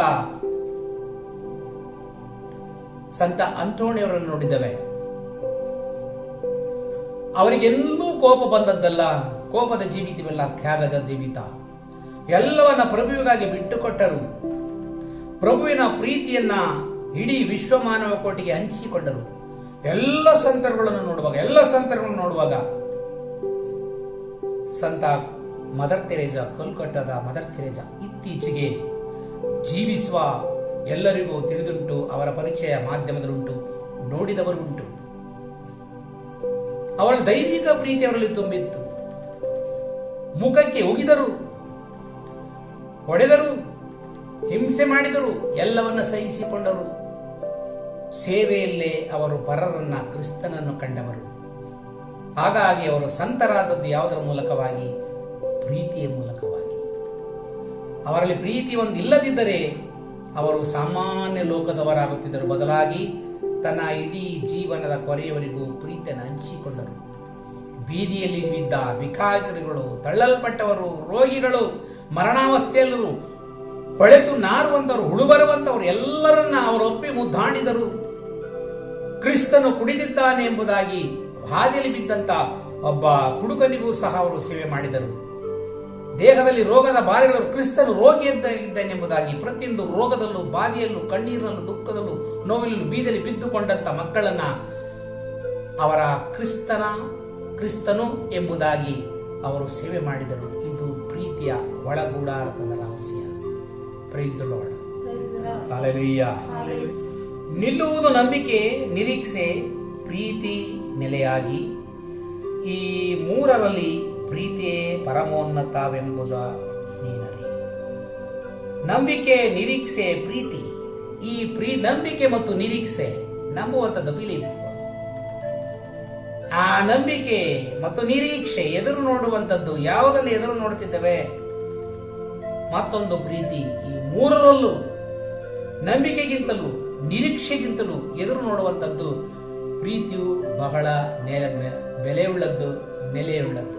ಸಂತ ಅಂತೋಣಿಯವರನ್ನು ನೋಡಿದ್ದೇವೆ. ಅವರಿಗೆಲ್ಲೂ ಕೋಪ ಬಂದದ್ದಲ್ಲ, ಕೋಪದ ಜೀವಿತವಲ್ಲ, ತ್ಯಾಗದ ಜೀವಿತ. ಎಲ್ಲವನ್ನ ಪ್ರಭುವಿಗಾಗಿ ಬಿಟ್ಟುಕೊಟ್ಟರು. ಪ್ರಭುವಿನ ಪ್ರೀತಿಯನ್ನ ಇಡೀ ವಿಶ್ವ ಮಾನವ ಕೋಟಿಗೆ ಹಂಚಿಕೊಂಡರು. ಎಲ್ಲ ಸಂತರುಗಳನ್ನು ನೋಡುವಾಗ ಸಂತ ಮದರ್ ತೆರೇಜಾ, ಕೋಲ್ಕತ್ತಾದ ಮದರ್ ತೆರೇಜಾ ಇತ್ತೀಚೆಗೆ ಜೀವಿಸುವ ಎಲ್ಲರಿಗೂ ತಿಳಿದುಂಟು. ಅವರ ಪರಿಚಯ ಮಾಧ್ಯಮದಲ್ಲುಂಟು, ನೋಡಿದವರುಂಟು. ಅವರ ದೈವಿಕ ಪ್ರೀತಿ ಅವರಲ್ಲಿ ತುಂಬಿತ್ತು. ಮುಖಕ್ಕೆ ಉಗಿದರು, ಹೊಡೆದರು, ಹಿಂಸೆ ಮಾಡಿದರು, ಎಲ್ಲವನ್ನ ಸಹಿಸಿಕೊಂಡರು. ಸೇವೆಯಲ್ಲೇ ಅವರು ಪರರನ್ನ, ಕ್ರಿಸ್ತನನ್ನು ಕಂಡವರು. ಹಾಗಾಗಿ ಅವರು ಸಂತರಾದದ್ದು ಯಾವುದರ ಮೂಲಕವಾಗಿ? ಪ್ರೀತಿಯ ಮೂಲಕವಾಗಿ. ಅವರಲ್ಲಿ ಪ್ರೀತಿ ಒಂದಿಲ್ಲದಿದ್ದರೆ ಅವರು ಸಾಮಾನ್ಯ ಲೋಕದವರಾಗುತ್ತಿದ್ದರು. ಬದಲಾಗಿ ತನ್ನ ಇಡೀ ಜೀವನದ ಕೊನೆಯವರೆಗೂ ಪ್ರೀತಿಯನ್ನು ಹಂಚಿಕೊಂಡರು. ಬೀದಿಯಲ್ಲಿ ಬಿದ್ದ ಭಿಕಾರಿಗಳು, ತಳ್ಳಲ್ಪಟ್ಟವರು, ರೋಗಿಗಳು, ಮರಣಾವಸ್ಥೆಯಲ್ಲರು, ಹೊಳೆತು ನಾರುವಂತವರು, ಹುಳು ಬರುವಂತವರು ಎಲ್ಲರನ್ನ ಅವರೊಪ್ಪಿ ಮುದ್ದಾಡಿದರು. ಕ್ರಿಸ್ತನು ಕುಡಿದಿದ್ದಾನೆ ಎಂಬುದಾಗಿ ಹಾದಿಯಲ್ಲಿ ಬಿದ್ದಂತ ಒಬ್ಬ ಕುಡುಕನಿಗೂ ಸಹ ಅವರು ಸೇವೆ ಮಾಡಿದರು. ದೇಹದಲ್ಲಿ ರೋಗದ ಬಾಧೆಗಳು, ಕ್ರಿಸ್ತನು ರೋಗಿ ಇದ್ದಾನೆಂಬುದಾಗಿ ಪ್ರತಿಯೊಂದು ರೋಗದಲ್ಲೂ, ಬಾಧೆಯಲ್ಲೂ, ಕಣ್ಣೀರಿನಲ್ಲೂ, ದುಃಖದಲ್ಲೂ, ನೋವಿನಲ್ಲೂ, ಬೀದಿಯಲ್ಲಿ ಬಿದ್ದುಕೊಂಡಂತ ಮಕ್ಕಳನ್ನ ಅವರ ಕ್ರಿಸ್ತನು ಎಂಬುದಾಗಿ ಅವರು ಸೇವೆ ಮಾಡಿದರು. ಇದು ಪ್ರೀತಿಯ ಒಳಗೂಡಾರ್ಥದ ರಹಸ್ಯ. Praise the Lord. ಹಲ್ಲೆಲೂಯಾ. ನಿಲ್ಲುವುದು ನಂಬಿಕೆ, ನಿರೀಕ್ಷೆ, ಪ್ರೀತಿ ನೆಲೆಯಾಗಿ ಈ ಮೂರರಲ್ಲಿ ಪ್ರೀತಿಯೇ ಪರಮೋನ್ನತವೆಂಬುದ ನೀನರಿ. ನಂಬಿಕೆ, ನಿರೀಕ್ಷೆ, ಪ್ರೀತಿ. ಈ ನಂಬಿಕೆ ಮತ್ತು ನಿರೀಕ್ಷೆ, ನಂಬುವಂಥದ್ದು ಬಿಲೀಫ್. ಆ ನಂಬಿಕೆ ಮತ್ತು ನಿರೀಕ್ಷೆ ಎದುರು ನೋಡುವಂಥದ್ದು. ಯಾವುದನ್ನು ಎದುರು ನೋಡುತ್ತಿದ್ದೇವೆ? ಮತ್ತೊಂದು ಪ್ರೀತಿ. ಈ ಮೂರರಲ್ಲೂ ನಂಬಿಕೆಗಿಂತಲೂ ನಿರೀಕ್ಷೆಗಿಂತಲೂ ಎದುರು ನೋಡುವಂಥದ್ದು ಪ್ರೀತಿಯು ಬಹಳ ಬೆಲೆಯುಳ್ಳದ್ದು, ನೆಲೆಯುಳ್ಳದ್ದು.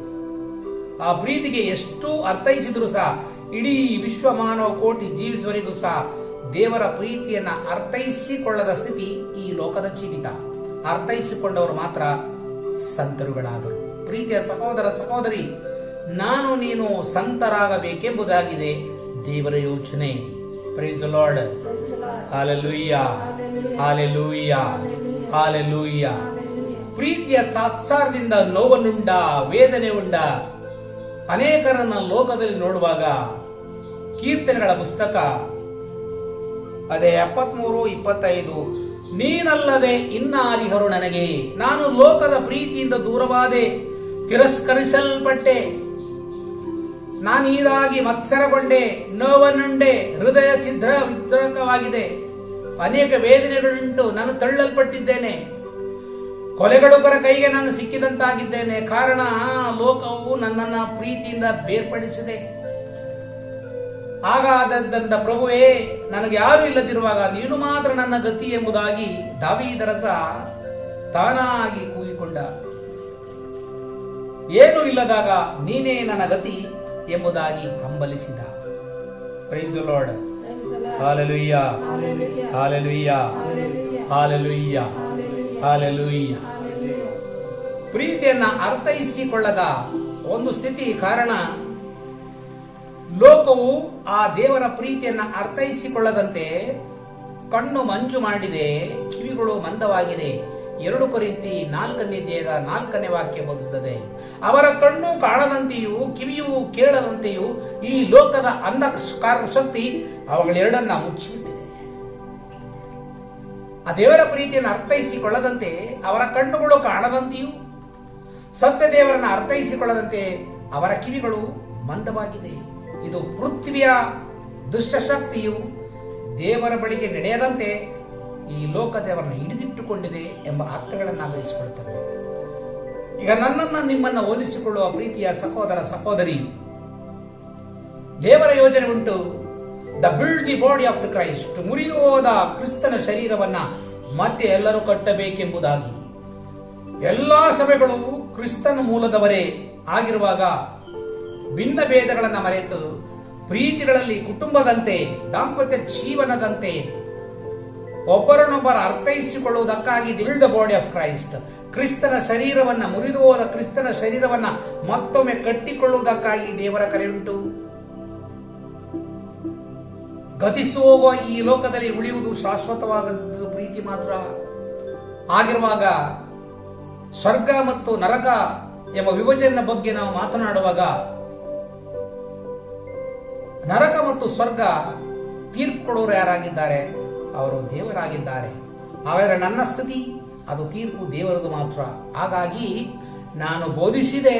ಆ ಪ್ರೀತಿಗೆ ಎಷ್ಟು ಅರ್ಥೈಸಿದ್ರು ಸಹ, ಇಡೀ ವಿಶ್ವ ಮಾನವ ಕೋಟಿ ಜೀವಿಸುವವರೆಗೂ ಸಹ ದೇವರ ಪ್ರೀತಿಯನ್ನ ಅರ್ಥೈಸಿಕೊಳ್ಳದ ಸ್ಥಿತಿ ಈ ಲೋಕದ ಜೀವಿತ. ಅರ್ಥೈಸಿಕೊಂಡವರು ಮಾತ್ರ ಸಂತರುಗಳಾದರು. ಪ್ರೀತಿಯ ಸಹೋದರ ಸಹೋದರಿ, ನಾನು ನೀನು ಸಂತರಾಗಬೇಕೆಂಬುದಾಗಿದೆ ದೇವರ ಯೋಚನೆ. Praise the Lord. Hallelujah, hallelujah, hallelujah. ಪ್ರೀತಿಯ ತಾತ್ಸಾರದಿಂದ ನೋವನ್ನುಂಡ, ವೇದನೆ ಉಂಡ ಅನೇಕರನ್ನ ಲೋಕದಲ್ಲಿ ನೋಡುವಾಗ ಕೀರ್ತನೆಗಳ ಪುಸ್ತಕ ಅದೇ 73:25, ನೀನಲ್ಲದೆ ಇನ್ನಾರಿಹರು ನನಗೆ, ನಾನು ಲೋಕದ ಪ್ರೀತಿಯಿಂದ ದೂರವಾದೆ, ತಿರಸ್ಕರಿಸಲ್ಪಟ್ಟೆ, ನಾನೀದಾಗಿ ಮತ್ಸರಗೊಂಡೆ, ನೋವನ್ನುಂಡೆ, ಹೃದಯ ಛಿದ್ರ ವಿದ್ರಕವಾಗಿದೆ, ಅನೇಕ ವೇದನೆಗಳುಂಟು, ನಾನು ತಳ್ಳಲ್ಪಟ್ಟಿದ್ದೇನೆ, ಕೊಲೆಗಡುಕರ ಕೈಗೆ ನಾನು ಸಿಕ್ಕಿದಂತಾಗಿದ್ದೇನೆ. ಕಾರಣ ಲೋಕವು ನನ್ನನ್ನ ಪ್ರೀತಿಯಿಂದ ಬೇರ್ಪಡಿಸಿದೆ. ಹಾಗಾದಂತ ಪ್ರಭುವೇ, ನನಗೆ ಯಾರು ಇಲ್ಲದಿರುವಾಗ ನೀನು ಮಾತ್ರ ನನ್ನ ಗತಿ ಎಂಬುದಾಗಿ ದಾವೀದರಸ ತಾನಾಗಿ ಕೂಗಿಕೊಂಡ. ಏನು ಇಲ್ಲದಾಗ ನೀನೇ ನನ್ನ ಗತಿ ಎಂಬುದಾಗಿ ಹಂಬಲಿಸಿದ. Praise the Lord. Hallelujah, hallelujah, hallelujah, hallelujah. ಪ್ರೀತಿಯನ್ನ ಅರ್ಥೈಸಿಕೊಳ್ಳದ ಒಂದು ಸ್ಥಿತಿ. ಕಾರಣ ಲೋಕವು ಆ ದೇವರ ಪ್ರೀತಿಯನ್ನ ಅರ್ಥೈಸಿಕೊಳ್ಳದಂತೆ ಕಣ್ಣು ಮಂಜು ಮಾಡಿದೆ, ಕಿವಿಗಳು ಮಂದವಾಗಿದೆ. 2 ಕೊರಿಂಥಿ 4ನೇ ಅಧ್ಯಾಯದ 4ನೇ ವಾಕ್ಯ ಬೋಧಿಸುತ್ತದೆ. ಅವರ ಕಣ್ಣು ಕಾಣದಂತೆಯೂ ಕಿವಿಯು ಕೇಳದಂತೆಯೂ ಈ ಲೋಕದ ಅಂಧಕಾರದ ಶಕ್ತಿ ಅವುಗಳೆರಡನ್ನ ಮುಚ್ಚಿಬಿಟ್ಟಿದೆ. ಆ ದೇವರ ಪ್ರೀತಿಯನ್ನು ಅರ್ಥೈಸಿಕೊಳ್ಳದಂತೆ ಅವರ ಕಣ್ಣುಗಳು ಕಾಣದಂತೆಯೂ ಸತ್ಯ ದೇವರನ್ನ ಅರ್ಥೈಸಿಕೊಳ್ಳದಂತೆ ಅವರ ಕಿವಿಗಳು ಮಂದವಾಗಿದೆ. ಇದು ಪೃಥ್ವಿಯ ದುಷ್ಟಶಕ್ತಿಯು ದೇವರ ಬಳಿಗೆ ನಡೆಯದಂತೆ ಈ ಲೋಕ ದೇವರನ್ನು ಹಿಡಿದಿಟ್ಟುಕೊಂಡಿದೆ ಎಂಬ ಅರ್ಥಗಳನ್ನು ವಹಿಸಿಕೊಳ್ಳುತ್ತದೆ. ಈಗ ನನ್ನನ್ನ ನಿಮ್ಮನ್ನ ಹೋಲಿಸಿಕೊಳ್ಳುವ ಪ್ರೀತಿಯ ಸಹೋದರ ಸಹೋದರಿ, ದೇವರ ಯೋಜನೆ ಉಂಟು. The build the body of the Christ, ಮುರಿದು ಹೋದ ಕ್ರಿಸ್ತನ ಶರೀರವನ್ನ ಮತ್ತೆ ಎಲ್ಲರೂ ಕಟ್ಟಬೇಕೆಂಬುದಾಗಿ. ಎಲ್ಲಾ ಸಭೆಗಳು ಕ್ರಿಸ್ತನ ಮೂಲದವರೇ ಆಗಿರುವಾಗ ಭಿನ್ನ ಭೇದಗಳನ್ನ ಮರೆತು ಪ್ರೀತಿಗಳಲ್ಲಿ ಕುಟುಂಬದಂತೆ, ದಾಂಪತ್ಯ ಜೀವನದಂತೆ ಒಬ್ಬರನ್ನೊಬ್ಬರ ಅರ್ಥೈಸಿಕೊಳ್ಳುವುದಕ್ಕಾಗಿ the build the body of Christ, ಕ್ರಿಸ್ತನ ಶರೀರವನ್ನ, ಮುರಿದು ಹೋದ ಕ್ರಿಸ್ತನ ಶರೀರವನ್ನ ಮತ್ತೊಮ್ಮೆ ಕಟ್ಟಿಕೊಳ್ಳುವುದಕ್ಕಾಗಿ ದೇವರ ಕರೆಯುಂಟು. ಗತಿಸಿ ಹೋಗುವ ಈ ಲೋಕದಲ್ಲಿ ಉಳಿಯುವುದು ಶಾಶ್ವತವಾದ ಪ್ರೀತಿ ಮಾತ್ರ ಆಗಿರುವಾಗ, ಸ್ವರ್ಗ ಮತ್ತು ನರಕ ಎಂಬ ವಿಭಜನೆ ಬಗ್ಗೆ ನಾವು ಮಾತನಾಡುವಾಗ, ನರಕ ಮತ್ತು ಸ್ವರ್ಗ ತೀರ್ಪು ಕೊಡೋರು ಯಾರಾಗಿದ್ದಾರೆ? ಅವರು ದೇವರಾಗಿದ್ದಾರೆ. ಹಾಗಾದರೆ ನನ್ನ ಸ್ಥಿತಿ ಅದು ತೀರ್ಪು ದೇವರದು ಮಾತ್ರ. ಹಾಗಾಗಿ ನಾನು ಬೋಧಿಸಿದೆ,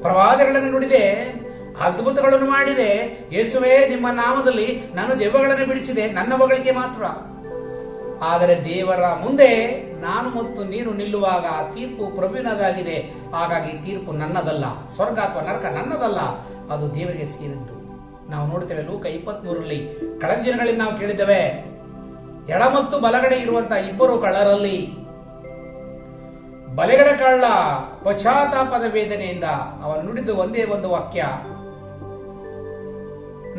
ಪ್ರವಾದಗಳನ್ನು ನುಡಿದೆ, ಅದ್ಭುತಗಳನ್ನು ಮಾಡಿದೆ. ಯೇಸುವೇ, ನಿಮ್ಮ ನಾಮದಲ್ಲಿ ನಾನು ದೆವ್ವಗಳನ್ನು ಬಿಡಿಸಿದೆ, ನನ್ನ ಮಗಳಿಗೆ ಮಾತ್ರ. ಆದರೆ ದೇವರ ಮುಂದೆ ನಾನು ಮತ್ತು ನೀನು ನಿಲ್ಲುವಾಗ ತೀರ್ಪು ಪ್ರಭುವಿನದಾಗಿದೆ. ಹಾಗಾಗಿ ತೀರ್ಪು ನನ್ನದಲ್ಲ, ಸ್ವರ್ಗ ಅಥವಾ ನರಕ ನನ್ನದಲ್ಲ, ಅದು ದೇವರಿಗೆ ಸೇರಿದ್ದು. ನಾವು ನೋಡ್ತೇವೆ ಲೂಕ 23ರಲ್ಲಿ, ಕಳೆದ ದಿನಗಳಲ್ಲಿ ನಾವು ಕೇಳಿದ್ದೇವೆ, ಎಡ ಮತ್ತು ಬಲಗಡೆ ಇರುವಂತಹ 2 ಕಳ್ಳರಲ್ಲಿ ಬಲಗಡೆ ಕಳ್ಳ ಪಶ್ಚಾತ್ತಾಪದ ವೇದನೆಯಿಂದ ಅವನು ನುಡಿದ ಒಂದೇ ಒಂದು ವಾಕ್ಯ,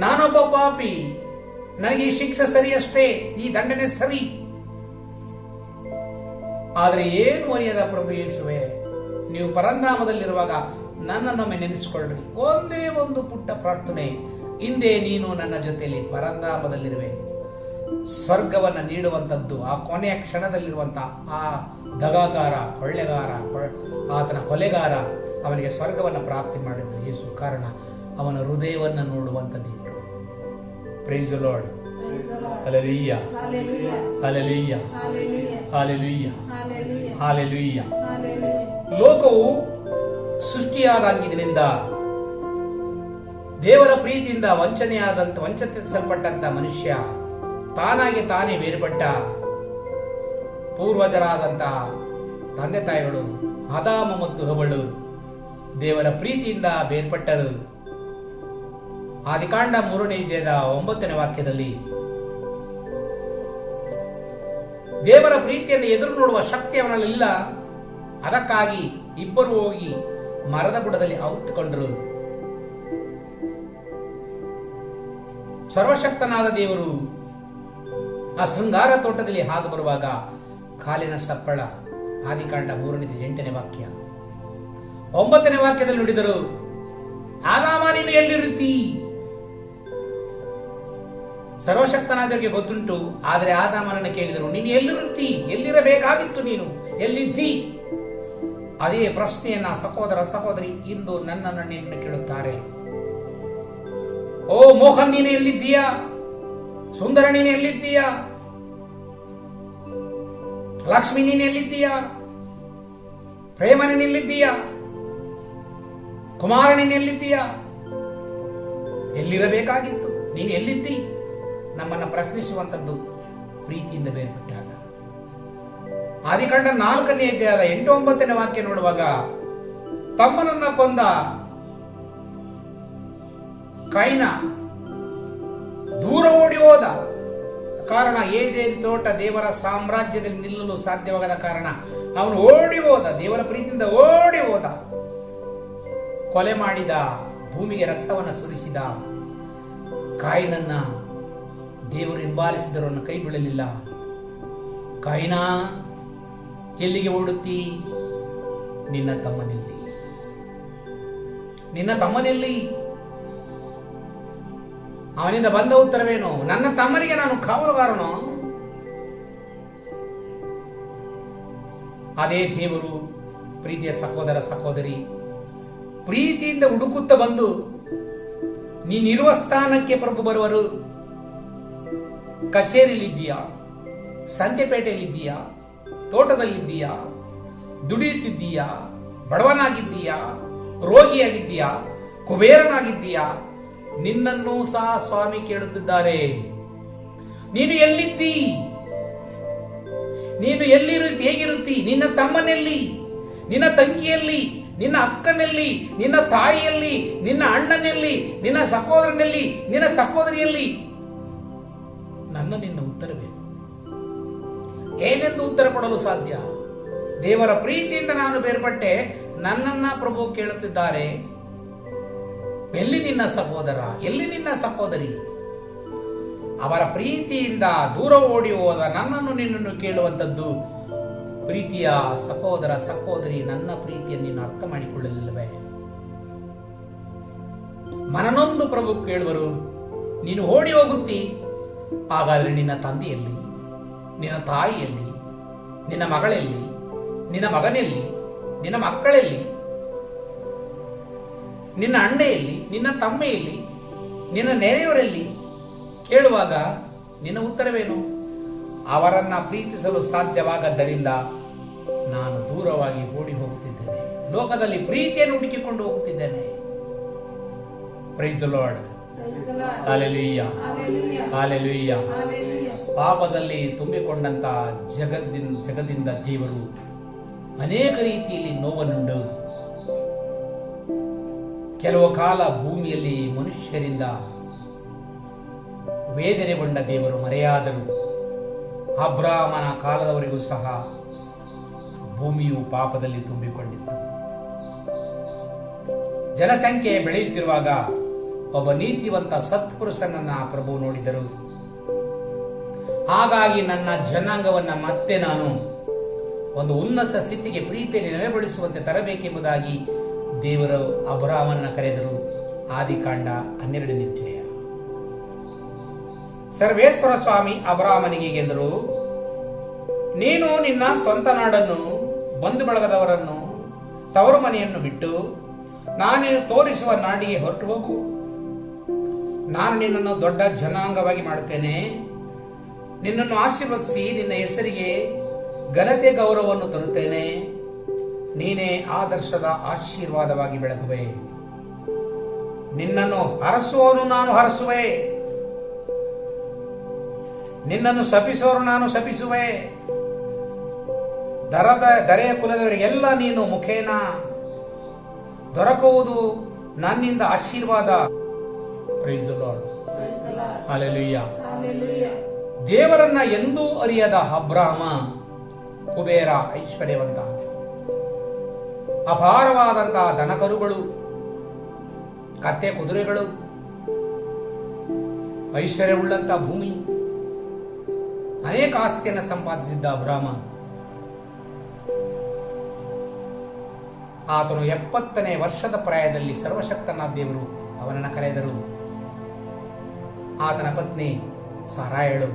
ನಾನೊಬ್ಬ ಪಾಪಿ, ನನಗೆ ಈ ಶಿಕ್ಷೆ ಸರಿಯಷ್ಟೇ, ಈ ದಂಡನೆ ಸರಿ. ಆದರೆ ಏನು ಅರಿಯದ ಪ್ರಭು ಯೇಸುವೆ, ನೀವು ಪರಂಧಾಮದಲ್ಲಿರುವಾಗ ನನ್ನನ್ನೊಮ್ಮೆ ನೆನೆಸಿಕೊಳ್ಳ್ರಿ. ಒಂದೇ ಒಂದು ಪುಟ್ಟ ಪ್ರಾರ್ಥನೆ, ಹಿಂದೆ ನೀನು ನನ್ನ ಜೊತೆಯಲ್ಲಿ ಪರಂಧಾಮದಲ್ಲಿರುವೆ. ಸ್ವರ್ಗವನ್ನ ನೀಡುವಂತದ್ದು ಆ ಕೊನೆಯ ಕ್ಷಣದಲ್ಲಿರುವಂತಹ ಆ ದಗಾಗಾರ, ಕೊಳ್ಳೆಗಾರ, ಆತನ ಕೊಲೆಗಾರ ಅವನಿಗೆ ಸ್ವರ್ಗವನ್ನ ಪ್ರಾಪ್ತಿ ಮಾಡಿದ್ದು ಯೇಸು. ಕಾರಣ ಅವನ ಹೃದಯವನ್ನ ನೋಡುವಂತ ದೇವರು. Praise the Lord. Hallelujah, hallelujah, hallelujah, hallelujah. ಲೋಕವು ಸೃಷ್ಟಿಯಾದಾಗಿನಿಂದ ದೇವರ ಪ್ರೀತಿಯಿಂದ ವಂಚಿಸಲ್ಪಟ್ಟಂತ ಮನುಷ್ಯ ತಾನಾಗಿ ತಾನೇ ಬೇರ್ಪಟ್ಟ. ಪೂರ್ವಜರಾದಂತ ತಂದೆ ತಾಯಿಗಳು ಆದಾಮ ಮತ್ತು ಹವ್ವಳು ದೇವರ ಪ್ರೀತಿಯಿಂದ ಬೇರ್ಪಟ್ಟರು. ಆದಿಕಾಂಡ 3ನೇ ಅಧ್ಯಾಯದ 9ನೇ ವಾಕ್ಯದಲ್ಲಿ ದೇವರ ಪ್ರೀತಿಯನ್ನು ಎದುರು ನೋಡುವ ಶಕ್ತಿ ಅವನಲ್ಲಿಲ್ಲ. ಅದಕ್ಕಾಗಿ ಇಬ್ಬರು ಹೋಗಿ ಮರದ ಬುಡದಲ್ಲಿ ಔತ್ತುಕೊಂಡರು. ಸರ್ವಶಕ್ತನಾದ ದೇವರು ಆ ಶೃಂಗಾರ ತೋಟದಲ್ಲಿ ಹಾದು ಬರುವಾಗ ಕಾಲಿನ ಸಪ್ಪಳ. ಆದಿಕಾಂಡ 3ನೇ 8ನೇ ವಾಕ್ಯ. 9ನೇ ವಾಕ್ಯದಲ್ಲಿ ನುಡಿದರು, ಆದಾಮ ನೀನು ಎಲ್ಲಿರುತ್ತಿ? ಸರ್ವಶಕ್ತನಾದವರಿಗೆ ಗೊತ್ತುಂಟು. ಆದರೆ ಆದಾಮನನ್ನು ಕೇಳಿದರು, ನೀನು ಎಲ್ಲಿರುತ್ತಿ? ಎಲ್ಲಿರಬೇಕಾಗಿತ್ತು? ನೀನು ಎಲ್ಲಿದ್ದಿ? ಅದೇ ಪ್ರಶ್ನೆಯನ್ನ ಸಹೋದರ ಸಹೋದರಿ ಇಂದು ನನ್ನನ್ನು ನಿನ್ನ ಕೇಳುತ್ತಾರೆ. ಓ ಮೋಹನ್, ನೀನು ಎಲ್ಲಿದ್ದೀಯಾ? ಸುಂದರ, ನೀನು ಎಲ್ಲಿದ್ದೀಯಾ? ಲಕ್ಷ್ಮಿ, ನೀನು ಎಲ್ಲಿದ್ದೀಯಾ? ಪ್ರೇಮ, ನೀನು ಎಲ್ಲಿದ್ದೀಯಾ? ಕುಮಾರ, ನೀನು ಎಲ್ಲಿದ್ದೀಯಾ? ಎಲ್ಲಿರಬೇಕಾಗಿತ್ತು? ನೀನು ಎಲ್ಲಿದ್ದಿ? ನಮ್ಮನ್ನ ಪ್ರಶ್ನಿಸುವಂತದ್ದು ಪ್ರೀತಿಯಿಂದ ಬೇರ್ಪಟ್ಟಾಗ. ಆದಿಕಾಂಡ 4ನೇ ಅಧ್ಯಾಯದ 8-9ನೇ ವಾಕ್ಯ ನೋಡುವಾಗ, ತಮ್ಮನನ್ನ ಕೊಂದ ಕೈನ ದೂರ ಓಡಿ ಹೋದ. ಕಾರಣ ಏದೇನ್ ತೋಟ ದೇವರ ಸಾಮ್ರಾಜ್ಯದಲ್ಲಿ ನಿಲ್ಲಲು ಸಾಧ್ಯವಾಗದ ಕಾರಣ ಅವನು ಓಡಿ ಹೋದ. ದೇವರ ಪ್ರೀತಿಯಿಂದ ಓಡಿ ಹೋದ. ಕೊಲೆ ಮಾಡಿದ, ಭೂಮಿಗೆ ರಕ್ತವನ್ನು ಸುರಿಸಿದ. ಕಾಯಿನನ್ನ ದೇವರು ಹಿಂಬಾಲಿಸಿದರು, ಅವನ ಕೈ ಬೀಳಲಿಲ್ಲ. ಕಾಯಿನ, ಎಲ್ಲಿಗೆ ಓಡುತ್ತಿ? ನಿನ್ನ ತಮ್ಮನೆಲ್ಲಿ? ನಿನ್ನ ತಮ್ಮನೆಲ್ಲಿ? ಅವನಿಂದ ಬಂದ ಉತ್ತರವೇನು? ನನ್ನ ತಮ್ಮನಿಗೆ ನಾನು ಕಾವಲುಗಾರನು. ಅದೇ ದೇವರು ಪ್ರೀತಿಯ ಸಹೋದರ ಸಹೋದರಿ ಪ್ರೀತಿಯಿಂದ ಹುಡುಕುತ್ತಾ ಬಂದು ನೀನಿರುವ ಸ್ಥಾನಕ್ಕೆ ಪ್ರಭು ಬರುವರು. ಕಚೇರಿಯಲ್ಲಿದ್ದೀಯಾ, ಸಂತೆಪೇಟೆಯಲ್ಲಿದ್ದೀಯಾ, ತೋಟದಲ್ಲಿದ್ದೀಯಾ, ದುಡಿಯುತ್ತಿದ್ದೀಯಾ, ಬಡವನಾಗಿದ್ದೀಯಾ, ರೋಗಿಯಾಗಿದ್ದೀಯಾ, ಕುಬೇರನಾಗಿದ್ದೀಯಾ, ನಿನ್ನನ್ನು ಸಹ ಸ್ವಾಮಿ ಕೇಳುತ್ತಿದ್ದಾರೆ. ನೀನು ಎಲ್ಲಿದ್ದಿ? ನೀನು ಎಲ್ಲಿರುತ್ತಿ? ಹೇಗಿರುತ್ತಿ? ನಿನ್ನ ತಮ್ಮನಲ್ಲಿ, ನಿನ್ನ ತಂಗಿಯಲ್ಲಿ, ನಿನ್ನ ಅಕ್ಕನಲ್ಲಿ, ನಿನ್ನ ತಾಯಿಯಲ್ಲಿ, ನಿನ್ನ ಅಣ್ಣನಲ್ಲಿ, ನಿನ್ನ ಸಹೋದರನಲ್ಲಿ, ನಿನ್ನ ಸಹೋದರಿಯಲ್ಲಿ. ನಿನ್ನ ಉತ್ತರವೇ ಏನೆಂದು ಉತ್ತರ ಕೊಡಲು ಸಾಧ್ಯ? ದೇವರ ಪ್ರೀತಿಯಿಂದ ನಾನು ಬೇರ್ಪಟ್ಟೆ, ನನ್ನನ್ನ ಪ್ರಭು ಕೇಳುತ್ತಿದ್ದಾರೆ. ಎಲ್ಲಿ ನಿನ್ನ ಸಹೋದರ? ಎಲ್ಲಿ ನಿನ್ನ ಸಹೋದರಿ? ಅವರ ಪ್ರೀತಿಯಿಂದ ದೂರ ಓಡಿ ಹೋದ ನನ್ನನ್ನು ನಿನ್ನನ್ನು ಕೇಳುವಂಥದ್ದು. ಪ್ರೀತಿಯ ಸಹೋದರ ಸಹೋದರಿ, ನನ್ನ ಪ್ರೀತಿಯನ್ನು ನೀನು ಅರ್ಥ ಮಾಡಿಕೊಳ್ಳಲಿಲ್ಲವೇ? ಮನನೊಂದು ಪ್ರಭು ಕೇಳುವರು. ನೀನು ಓಡಿ ಹೋಗುತ್ತಿ, ಹಾಗಾದ್ರೆ ನಿನ್ನ ತಂದೆಯಲ್ಲಿ, ನಿನ್ನ ತಾಯಿಯಲ್ಲಿ, ನಿನ್ನ ಮಗಳಲ್ಲಿ, ನಿನ್ನ ಮಗನಲ್ಲಿ, ನಿನ್ನ ಮಕ್ಕಳಲ್ಲಿ, ನಿನ್ನ ಅಣ್ಣೆಯಲ್ಲಿ, ನಿನ್ನ ತಮ್ಮೆಯಲ್ಲಿ, ನಿನ್ನ ನೆರೆಯವರಲ್ಲಿ ಕೇಳುವಾಗ ನಿನ್ನ ಉತ್ತರವೇನು? ಅವರನ್ನ ಪ್ರೀತಿಸಲು ಸಾಧ್ಯವಾಗದ್ದರಿಂದ ನಾನು ದೂರವಾಗಿ ಓಡಿ ಹೋಗುತ್ತಿದ್ದೇನೆ, ಲೋಕದಲ್ಲಿ ಪ್ರೀತಿಯನ್ನು ಹುಡುಕಿಕೊಂಡು ಹೋಗುತ್ತಿದ್ದೇನೆ. Price the lord. Hallelujah, hallelujah. ಪಾಪದಲ್ಲಿ ತುಂಬಿಕೊಂಡಂತ ಜಗದಿಂದ ದೇವರು ಅನೇಕ ರೀತಿಯಲ್ಲಿ ನೋವನ್ನುಂಡು ಕೆಲವು ಕಾಲ ಭೂಮಿಯಲ್ಲಿ ಮನುಷ್ಯರಿಂದ ವೇದನೆಗೊಂಡ ದೇವರು ಮರೆಯಾದರು. ಅಬ್ರಾಮನ ಕಾಲದವರೆಗೂ ಸಹ ಭೂಮಿಯು ಪಾಪದಲ್ಲಿ ತುಂಬಿಕೊಂಡಿತ್ತು. ಜನಸಂಖ್ಯೆ ಬೆಳೆಯುತ್ತಿರುವಾಗ ಒಬ್ಬ ನೀತಿವಂತ ಸತ್ಪುರುಷನನ್ನ ಪ್ರಭು ನೋಡಿದರು. ಹಾಗಾಗಿ ನನ್ನ ಜನಾಂಗವನ್ನ ಮತ್ತೆ ನಾನು ಒಂದು ಉನ್ನತ ಸ್ಥಿತಿಗೆ ಪ್ರೀತಿಯಲ್ಲಿ ನೆಲೆಗೊಳಿಸುವಂತೆ ತರಬೇಕೆಂಬುದಾಗಿ ದೇವರು ಅಬ್ರಾಮನ್ನ ಕರೆದರು. ಆದಿಕಾಂಡ 12ನೇ ಅಧ್ಯಾಯ. ಸರ್ವೇಶ್ವರ ಸ್ವಾಮಿ ಅಬ್ರಾಮನಿಗೆ ಎಂದರು, ನೀನು ನಿನ್ನ ಸ್ವಂತ ನಾಡನ್ನು, ಬಂಧು ಬಳಗದವರನ್ನು, ತವರು ಮನೆಯನ್ನು ಬಿಟ್ಟು ನಾನು ತೋರಿಸುವ ನಾಡಿಗೆ ಹೊರಟು ಹೋಗು. ನಾನು ನಿನ್ನನ್ನು ದೊಡ್ಡ ಜನಾಂಗವಾಗಿ ಮಾಡುತ್ತೇನೆ. ನಿನ್ನನ್ನು ಆಶೀರ್ವದಿಸಿ ನಿನ್ನ ಹೆಸರಿಗೆ ಘನತೆ ಗೌರವವನ್ನು ತರುತ್ತೇನೆ. ನೀನೇ ಆದರ್ಶದ ಆಶೀರ್ವಾದವಾಗಿ ಬೆಳಗುವೆ. ನಿನ್ನನ್ನು ಹರಸುವವನು ನಾನು ಹರಸುವೆ, ನಿನ್ನನ್ನು ಶಪಿಸುವವರು ನಾನು ಶಪಿಸುವೆ. ದರೆಯ ಕುಲದವರಿಗೆಲ್ಲ ನೀನು ಮುಖೇನ ದೊರಕುವುದು ನನ್ನಿಂದ ಆಶೀರ್ವಾದ. Praise the Lord. ಹಲ್ಲೆಲೂಯಾ. ದೇವರನ್ನ ಎಂದೂ ಅರಿಯದ ಅಬ್ರಾಮ ಕುಬೇರ, ಐಶ್ವರ್ಯವಂತ, ಅಪಾರವಾದಂತಹ ದನಕರುಗಳು, ಕತ್ತೆ ಕುದುರೆಗಳು, ಐಶ್ವರ್ಯವುಳ್ಳಂತ ಭೂಮಿ, ಅನೇಕ ಆಸ್ತಿಯನ್ನು ಸಂಪಾದಿಸಿದ್ದ ಅಬ್ರಾಮ ಆತನು 70ನೇ ವರ್ಷದ ಪ್ರಾಯದಲ್ಲಿ ಸರ್ವಶಕ್ತನಾದ ದೇವರು ಅವನನ್ನು ಕರೆದರು. ಆತನ ಪತ್ನಿ ಸಾರಾಯಳು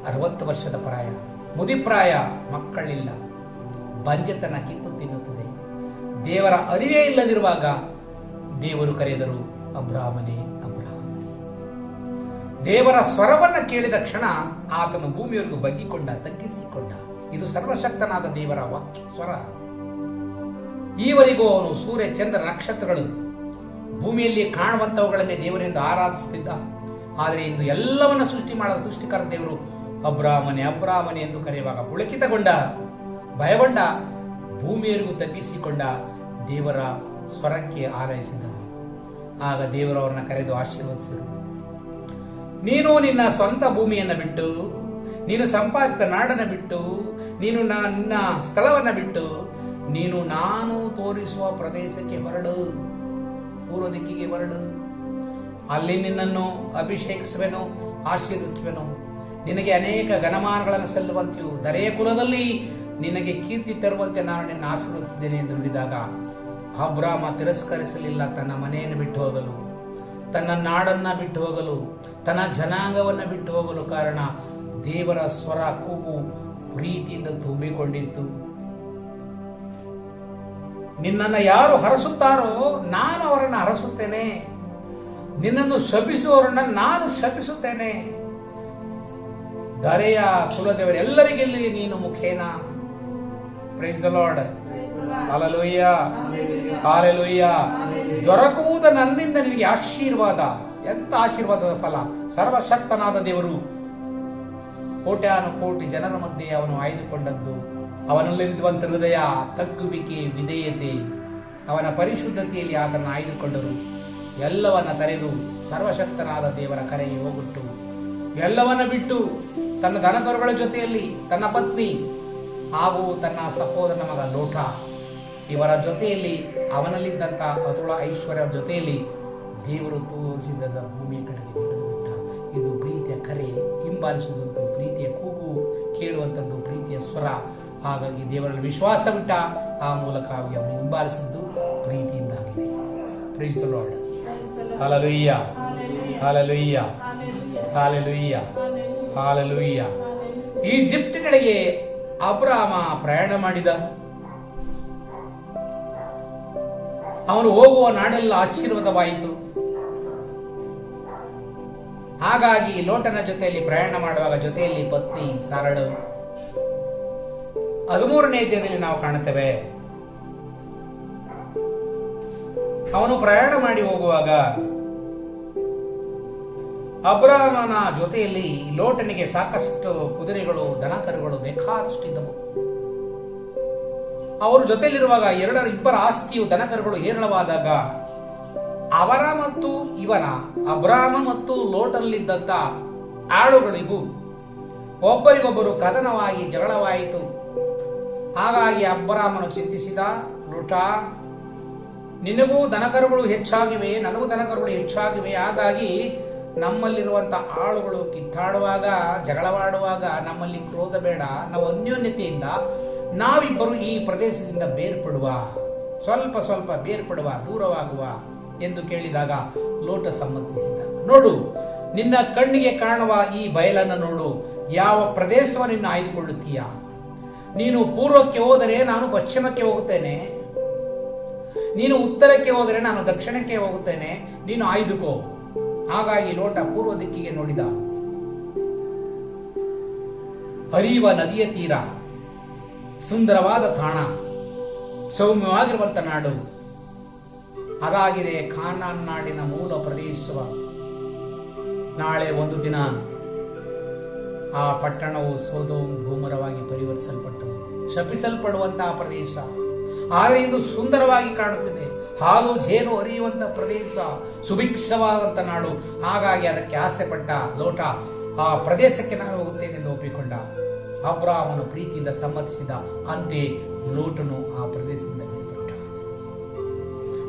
60 ವರ್ಷದ ಪ್ರಾಯ, ಮುದಿಪ್ರಾಯ, ಮಕ್ಕಳಿಲ್ಲ, ಬಂಜೆತನ ಕಿತ್ತು ತಿನ್ನುತ್ತದೆ. ದೇವರ ಅರಿವೇ ಇಲ್ಲದಿರುವಾಗ ದೇವರು ಕರೆದರು, ಅಬ್ರಾಮನೇ ಅಬ್ರಾಮನೇ. ದೇವರ ಸ್ವರವನ್ನ ಕೇಳಿದ ಕ್ಷಣ ಆತನು ಭೂಮಿಯವರೆಗೂ ಬಗ್ಗಿಕೊಂಡ, ತಗ್ಗಿಸಿಕೊಂಡ. ಇದು ಸರ್ವಶಕ್ತನಾದ ದೇವರ ವಾಕ್ಯ ಸ್ವರ. ಈವರೆಗೂ ಅವನು ಸೂರ್ಯ, ಚಂದ್ರ, ನಕ್ಷತ್ರಗಳು, ಭೂಮಿಯಲ್ಲಿ ಕಾಣುವಂತವುಗಳನ್ನೇ ದೇವರಿಂದ ಆರಾಧಿಸುತ್ತಿದ್ದ. ಆದರೆ ಇಂದು ಎಲ್ಲವನ್ನ ಸೃಷ್ಟಿ ಮಾಡದ ಸೃಷ್ಟಿಕರ ದೇವರು ಅಬ್ರಾಮನೆ ಅಬ್ರಾಮನೆ ಎಂದು ಕರೆಯುವಾಗ ಪುಳಕಿತಗೊಂಡ, ಭಯಗೊಂಡ, ಭೂಮಿಯವರೆಗೂ ತಗ್ಗಿಸಿಕೊಂಡ, ದೇವರ ಸ್ವರಕ್ಕೆ ಆಲೈಸಿದ. ಆಗ ದೇವರು ಅವರನ್ನ ಕರೆದು ಆಶೀರ್ವದಿಸಿದರು. ನೀನು ನಿನ್ನ ಸ್ವಂತ ಭೂಮಿಯನ್ನು ಬಿಟ್ಟು, ನೀನು ಸಂಪಾದಿಸಿದ ನಾಡನ್ನು ಬಿಟ್ಟು, ನೀನು ನಿನ್ನ ಸ್ಥಳವನ್ನು ಬಿಟ್ಟು, ನೀನು ನಾನು ತೋರಿಸುವ ಪ್ರದೇಶಕ್ಕೆ ಹೊರಡು, ಪೂರ್ವ ದಿಕ್ಕಿಗೆ ಹೊರಡು. ಅಲ್ಲಿ ನಿನ್ನನ್ನು ಅಭಿಷೇಕಿಸುವೆನು, ಆಶೀರ್ವಿಸುವೆನು. ನಿನಗೆ ಅನೇಕ ಘನಮಾನಗಳನ್ನು ಸಲ್ಲುವಂತೆಯೂ ದರೆಯ ಕುಲದಲ್ಲಿ ನಿನಗೆ ಕೀರ್ತಿ ತರುವಂತೆ ನಾನು ನಿನ್ನ ಆಶೀರ್ವದಿಸಿದ್ದೇನೆ ಎಂದು ನುಡಿದಾಗ ಅಬ್ರಾಮ ತಿರಸ್ಕರಿಸಲಿಲ್ಲ ತನ್ನ ಮನೆಯನ್ನು ಬಿಟ್ಟು ಹೋಗಲು. ತನ್ನ ನಾಡನ್ನ ಬಿಟ್ಟು ಹೋಗಲು, ತನ್ನ ಜನಾಂಗವನ್ನ ಬಿಟ್ಟು ಹೋಗಲು ಕಾರಣ ದೇವರ ಸ್ವರ ಕೂಗು ಪ್ರೀತಿಯಿಂದ ತುಂಬಿಕೊಂಡಿತ್ತು. ನಿನ್ನನ್ನು ಯಾರು ಹರಸುತ್ತಾರೋ ನಾನು ಅವರನ್ನು ಹರಸುತ್ತೇನೆ, ನಿನ್ನನ್ನು ಶಪಿಸುವವರನ್ನ ನಾನು ಶಪಿಸುತ್ತೇನೆ. ಧರೆಯ ಕುಲದೇವರೆಲ್ಲರಿಗೆಲ್ಲಿ ನೀನು ಮುಖೇನ. Praise the Lord. Hallelujah, hallelujah. ದೊರಕುವುದ ನನ್ನಿಂದ ನಿನಗೆ ಆಶೀರ್ವಾದ. ಎಂತ ಆಶೀರ್ವಾದದ ಫಲ! ಸರ್ವಶಕ್ತನಾದ ದೇವರು ಕೋಟ್ಯಾನು ಕೋಟಿ ಜನರ ಮಧ್ಯೆ ಅವನು ಆಯ್ದುಕೊಂಡದ್ದು. ಅವನಲ್ಲಿರುವಂತ ಹೃದಯ, ತಗ್ಗುವಿಕೆ, ವಿಧೇಯತೆ, ಅವನ ಪರಿಶುದ್ಧತೆಯಲ್ಲಿ ಆತನ ಆಯ್ದುಕೊಂಡರು. ಎಲ್ಲವನ್ನ ತರೆದು ಸರ್ವಶಕ್ತನಾದ ದೇವರ ಕರೆಗೆ ಹೋಗುಟ್ಟು ಎಲ್ಲವನ್ನ ಬಿಟ್ಟು ತನ್ನ ದನಕರುಗಳ ಜೊತೆಯಲ್ಲಿ ತನ್ನ ಪತ್ನಿ ಹಾಗೂ ತನ್ನ ಸಹೋದರನ ಮಗ ಲೋಟ ಇವರ ಜೊತೆಯಲ್ಲಿ ಅವನಲ್ಲಿದ್ದಂಥ ಅತುಳ ಐಶ್ವರ್ಯ ಜೊತೆಯಲ್ಲಿ ದೇವರು ತೋರಿಸಿದ ಭೂಮಿಯ ಕಡೆಗೆ ನಡೆದು ಬಿಟ್ಟ. ಇದು ಪ್ರೀತಿಯ ಕರೆ, ಹಿಂಬಾಲಿಸುವಂಥ ಪ್ರೀತಿಯ ಕೂಗು, ಕೇಳುವಂಥದ್ದು ಪ್ರೀತಿಯ ಸ್ವರ. ಹಾಗಾಗಿ ದೇವರಲ್ಲಿ ವಿಶ್ವಾಸವಿಟ್ಟ, ಆ ಮೂಲಕ ಅವನು ಹಿಂಬಾಲಿಸಿದ್ದು ಪ್ರೀತಿಯಿಂದಾಗಿದೆ. Praise the Lord. Hallelujah, hallelujah, hallelujah, hallelujah. Egypt ಕಡೆಗೆ ಅಬ್ರಹಾಮ ಪ್ರಯಾಣ ಮಾಡಿದ. ಅವನು ಹೋಗುವ ನಾಡೆಲ್ಲ ಆಶೀರ್ವಾದವಾಯಿತು. ಹಾಗಾಗಿ ಲೋಟನ ಜೊತೆಯಲ್ಲಿ ಪ್ರಯಾಣ ಮಾಡುವಾಗ ಜೊತೆಯಲ್ಲಿ ಪತ್ನಿ ಸಾರಳು. 13ನೇ ಅಧ್ಯಾಯದಲ್ಲಿ ನಾವು ಕಾಣುತ್ತೇವೆ, ಅವನು ಪ್ರಯಾಣ ಮಾಡಿ ಹೋಗುವಾಗ ಅಬ್ರಹಾಮನ ಜೊತೆಯಲ್ಲಿ ಲೋಟನಿಗೆ ಸಾಕಷ್ಟು ಕುದುರೆಗಳು, ದನಕರುಗಳು ಬೇಕಾದಷ್ಟಿದ್ದವು. ಅವರು ಜೊತೆಯಲ್ಲಿರುವಾಗ ಇಬ್ಬರ ಆಸ್ತಿಯು ದನಕರುಗಳು ಹೇರಳವಾದಾಗ ಅವರ ಮತ್ತು ಇವನ, ಅಬ್ರಹಾಮ ಮತ್ತು ಲೋಟನಲ್ಲಿದ್ದಂತ ಆಳುಗಳಿಗೂ ಒಬ್ಬರಿಗೊಬ್ಬರು ಕದನವಾಗಿ ಜಗಳವಾಯಿತು. ಹಾಗಾಗಿ ಅಬ್ರಹಾಮನು ಚಿಂತಿಸಿದ, ಲೋಟ, ನಿನಗೂ ದನಕರುಗಳು ಹೆಚ್ಚಾಗಿವೆ, ನನಗೂ ದನಕರುಗಳು ಹೆಚ್ಚಾಗಿವೆ. ಹಾಗಾಗಿ ನಮ್ಮಲ್ಲಿರುವಂತಹ ಆಳುಗಳು ಕಿತ್ತಾಡುವಾಗ, ಜಗಳವಾಡುವಾಗ ನಮ್ಮಲ್ಲಿ ಕ್ರೋಧ ಬೇಡ, ನಾವು ಅನ್ಯೋನ್ಯತೆಯಿಂದ ನಾವಿಬ್ಬರು ಈ ಪ್ರದೇಶದಿಂದ ಬೇರ್ಪಡುವ, ಸ್ವಲ್ಪ ಸ್ವಲ್ಪ ಬೇರ್ಪಡುವ, ದೂರವಾಗುವ ಎಂದು ಕೇಳಿದಾಗ ಲೋಟ ಸಮ್ಮತಿಸಿದ. ನೋಡು, ನಿನ್ನ ಕಣ್ಣಿಗೆ ಕಾಣುವ ಈ ಬಯಲನ್ನು ನೋಡು, ಯಾವ ಪ್ರದೇಶವನ್ನು ಆಯ್ದುಕೊಳ್ಳುತ್ತೀಯ? ನೀನು ಪೂರ್ವಕ್ಕೆ ಹೋದರೆ ನಾನು ಪಶ್ಚಿಮಕ್ಕೆ ಹೋಗುತ್ತೇನೆ, ನೀನು ಉತ್ತರಕ್ಕೆ ಹೋದರೆ ನಾನು ದಕ್ಷಿಣಕ್ಕೆ ಹೋಗುತ್ತೇನೆ, ನೀನು ಆಯ್ದುಕೋ. ಹಾಗಾಗಿ ಲೋಟ ಪೂರ್ವ ದಿಕ್ಕಿಗೆ ನೋಡಿದ. ಹರಿಯುವ ನದಿಯ ತೀರ, ಸುಂದರವಾದ ತಾಣ, ಸೌಮ್ಯವಾಗಿರುವಂತ ನಾಡು ಅದಾಗಿದೆ ಕಾನಾನ್ ನಾಡಿನ ಮೂಲ ಪ್ರದೇಶ. ನಾಳೆ ಒಂದು ದಿನ ಆ ಪಟ್ಟಣವು ಸೊದೋಮ್ ಗೋಮರವಾಗಿ ಪರಿವರ್ತಿಸಲ್ಪಟ್ಟವು, ಶಪಿಸಲ್ಪಡುವಂತಹ ಪ್ರದೇಶ. ಆದರೆ ಇದು ಸುಂದರವಾಗಿ ಕಾಣುತ್ತಿದೆ, ಹಾಲು ಜೇನು ಹರಿಯುವಂತ ಪ್ರದೇಶ, ಸುಭಿಕ್ಷವಾದಂತ ನಾಡು. ಹಾಗಾಗಿ ಅದಕ್ಕೆ ಆಸೆ ಪಟ್ಟ ಲೋಟ ಆ ಪ್ರದೇಶಕ್ಕೆ ನಾನು ಹೋಗುತ್ತೇನೆ ಎಂದು ಒಪ್ಪಿಕೊಂಡ. ಅಬ್ರಹಾಮನು ಪ್ರೀತಿಯಿಂದ ಸಮ್ಮತಿಸಿದ. ಅಂತೆಯೇ ಲೋಟನು ಆ ಪ್ರದೇಶದಿಂದ ಬೇರ್ಪಟ್ಟ.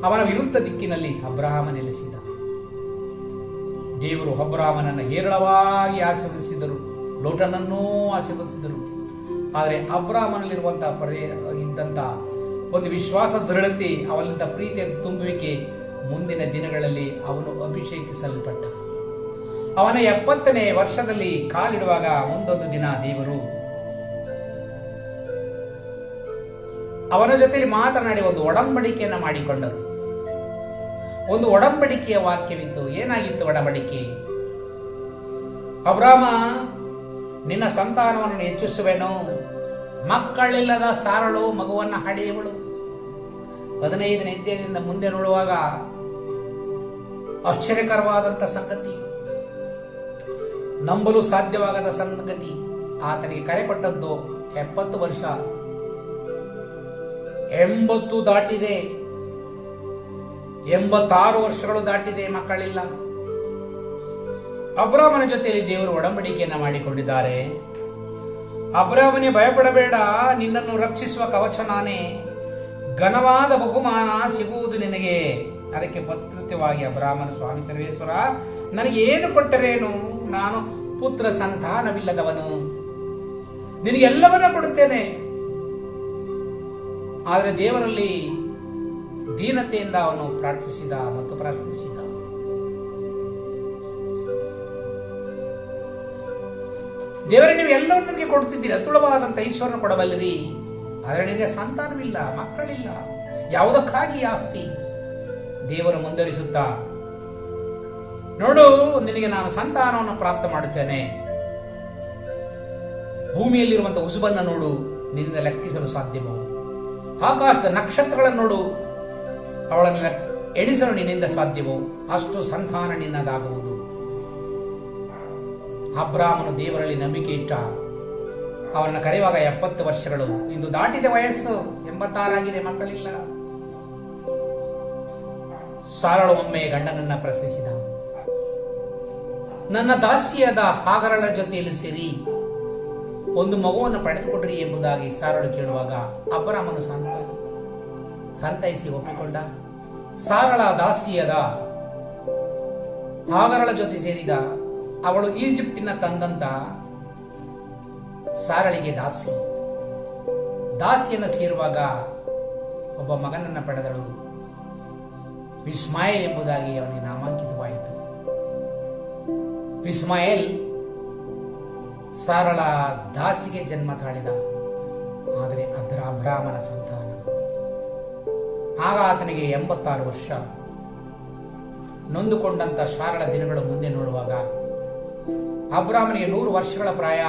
ಅವನ ವಿರುದ್ಧ ದಿಕ್ಕಿನಲ್ಲಿ ಅಬ್ರಹಾಮ ನೆಲೆಸಿದ. ದೇವರು ಅಬ್ರಹಾಮನನ್ನು ಹೇರಳವಾಗಿ ಆಶೀರ್ವದಿಸಿದರು, ಲೋಟನನ್ನೂ ಆಶೀರ್ವದಿಸಿದರು. ಆದರೆ ಅಬ್ರಹಾಮನಲ್ಲಿರುವಂತಹ ಇದ್ದಂತ ಒಂದು ವಿಶ್ವಾಸ ದೃಢತೆ, ಅವನಿಂದ ಪ್ರೀತಿಯ ತುಂಬುವಿಕೆ, ಮುಂದಿನ ದಿನಗಳಲ್ಲಿ ಅವನು ಅಭಿಷೇಕಿಸಲ್ಪಟ್ಟ. ಅವನ 70ನೇ ವರ್ಷದಲ್ಲಿ ಕಾಲಿಡುವಾಗ ಮುಂದೊಂದು ದಿನ ದೇವರು ಅವನ ಜೊತೆಯಲ್ಲಿ ಮಾತನಾಡಿ ಒಂದು ಒಡಂಬಡಿಕೆಯನ್ನು ಮಾಡಿಕೊಂಡರು. ಒಂದು ಒಡಂಬಡಿಕೆಯ ವಾಕ್ಯವಿತ್ತು. ಏನಾಗಿತ್ತು ಒಡಂಬಡಿಕೆ? ಅಬ್ರಾಮ, ನಿನ್ನ ಸಂತಾನವನ್ನು ಹೆಚ್ಚಿಸುವೆನು, ಮಕ್ಕಳಿಲ್ಲದ ಸಾರಳು ಮಗುವನ್ನ ಹಡೆಯುವಳು. 15ನೇ ಅಧ್ಯಾಯದಿಂದ ಮುಂದೆ ನೋಡುವಾಗ ಆಶ್ಚರ್ಯಕರವಾದಂತ ಸಂಗತಿ, ನಂಬಲು ಸಾಧ್ಯವಾಗದ ಸಂಗತಿ. ಆತನಿಗೆ ಕರೆ ಕೊಟ್ಟದ್ದು 70 ವರ್ಷ, 80 ದಾಟಿದೆ, 86 ವರ್ಷಗಳು ದಾಟಿದೆ, ಮಕ್ಕಳಿಲ್ಲ. ಅಬ್ರಾಮನ ಜೊತೆಯಲ್ಲಿ ದೇವರು ಒಡಂಬಡಿಕೆಯನ್ನ ಮಾಡಿಕೊಂಡಿದ್ದಾರೆ. ಅಬ್ರಾಮನೇ, ಭಯಪಡಬೇಡ, ನಿನ್ನನ್ನು ರಕ್ಷಿಸುವ ಕವಚ ನಾನೇ, ಘನವಾದ ಬಹುಮಾನ ಸಿಗುವುದು ನಿನಗೆ. ಅದಕ್ಕೆ ಪ್ರತ್ಯುತ್ತರವಾಗಿ ಅಬ್ರಾಮನ, ಸ್ವಾಮಿ ಸರ್ವೇಶ್ವರ, ನನಗೆ ಏನು ಕೊಟ್ಟರೇನು? ನಾನು ಪುತ್ರ ಸಂತಾನವಿಲ್ಲದವನು, ನಿನಗೆಲ್ಲವನ್ನ ಕೊಡುತ್ತೇನೆ. ಆದರೆ ದೇವರಲ್ಲಿ ದೀನತೆಯಿಂದ ಅವನು ಪ್ರಾರ್ಥಿಸಿದ ಮತ್ತು ಪ್ರಾರ್ಥಿಸಿದ. ದೇವರೇ, ನೀವು ಎಲ್ಲರೂ ನನಗೆ ಕೊಡ್ತಿದ್ದೀರಿ, ಅತುಳವಾದಂಥ ಈಶ್ವರನ ಕೊಡಬಲ್ಲಿರಿ, ಆದರೆ ನಿನಗೆ ಸಂತಾನವಿಲ್ಲ, ಮಕ್ಕಳಿಲ್ಲ, ಯಾವುದಕ್ಕಾಗಿ ಆಸ್ತಿ? ದೇವರು ಮುಂದರಿಸುತ್ತಾ, ನೋಡು, ನಿನಗೆ ನಾನು ಸಂತಾನವನ್ನು ಪ್ರಾಪ್ತ ಮಾಡುತ್ತೇನೆ. ಭೂಮಿಯಲ್ಲಿರುವಂತಹ ಉಸುಬನ್ನು ನೋಡು, ನಿನ್ನಿಂದ ಲೆಕ್ಕಿಸಲು ಸಾಧ್ಯವೋ? ಆಕಾಶದ ನಕ್ಷತ್ರಗಳನ್ನು ನೋಡು, ಅವಳನ್ನು ಎಣಿಸಲು ನಿನ್ನಿಂದ ಸಾಧ್ಯವೋ? ಅಷ್ಟು ಸಂತಾನ ನಿನ್ನದಾಗುವುದು. ಅಬ್ರಾಮನು ದೇವರಲ್ಲಿ ನಂಬಿಕೆ ಇಟ್ಟ. ಅವರನ್ನು ಕರೆಯುವಾಗ 70 ವರ್ಷಗಳು. ಇಂದು ದಾಟಿದ ವಯಸ್ಸು 86 ಆಗಿದೆ, ಮಕ್ಕಳಿಲ್ಲ. ಸಾರಳು ಒಮ್ಮೆ ಗಂಡನನ್ನ ಪ್ರಶ್ನಿಸಿದ, ನನ್ನ ದಾಸಿಯಾದ ಹಾಗರಳ ಜೊತೆಯಲ್ಲಿ ಸೇರಿ ಒಂದು ಮಗುವನ್ನು ಪಡೆದುಕೊಡ್ರಿ ಎಂಬುದಾಗಿ ಸಾರಳು ಕೇಳುವಾಗ ಅಬ್ರಾಮನು ಸಂತೈಸಿ ಒಪ್ಪಿಕೊಂಡ. ಸಾರಳ ದಾಸಿಯಾದ ಹಾಗರಳ ಜೊತೆ ಸೇರಿದ. ಅವಳು ಈಜಿಪ್ಟಿನ ತಂದಂತ ಸಾರಳಿಗೆ ದಾಸಿಯನ್ನು ಸೇರುವಾಗ ಒಬ್ಬ ಮಗನನ್ನ ಪಡೆದಳು. ವಿಸ್ಮಾಯೇಲ್ ಎಂಬುದಾಗಿ ಅವನಿಗೆ ನಾಮಾಂಕಿತವಾಯಿತು. ವಿಸ್ಮಾಯೇಲ್ ಸಾರಳ ದಾಸಿಗೆ ಜನ್ಮ ತಾಳಿದ, ಆದರೆ ಅದರ ಅಬ್ರಾಮನ ಸಂತಾನ. ಆಗ ಆತನಿಗೆ 86 ವರ್ಷ. ನೊಂದುಕೊಂಡಂತ ಸಾರಳ ದಿನಗಳು ಮುಂದೆ ನೋಡುವಾಗ ಅಬ್ರಾಮನಿಗೆ 100 ವರ್ಷಗಳ ಪ್ರಾಯ.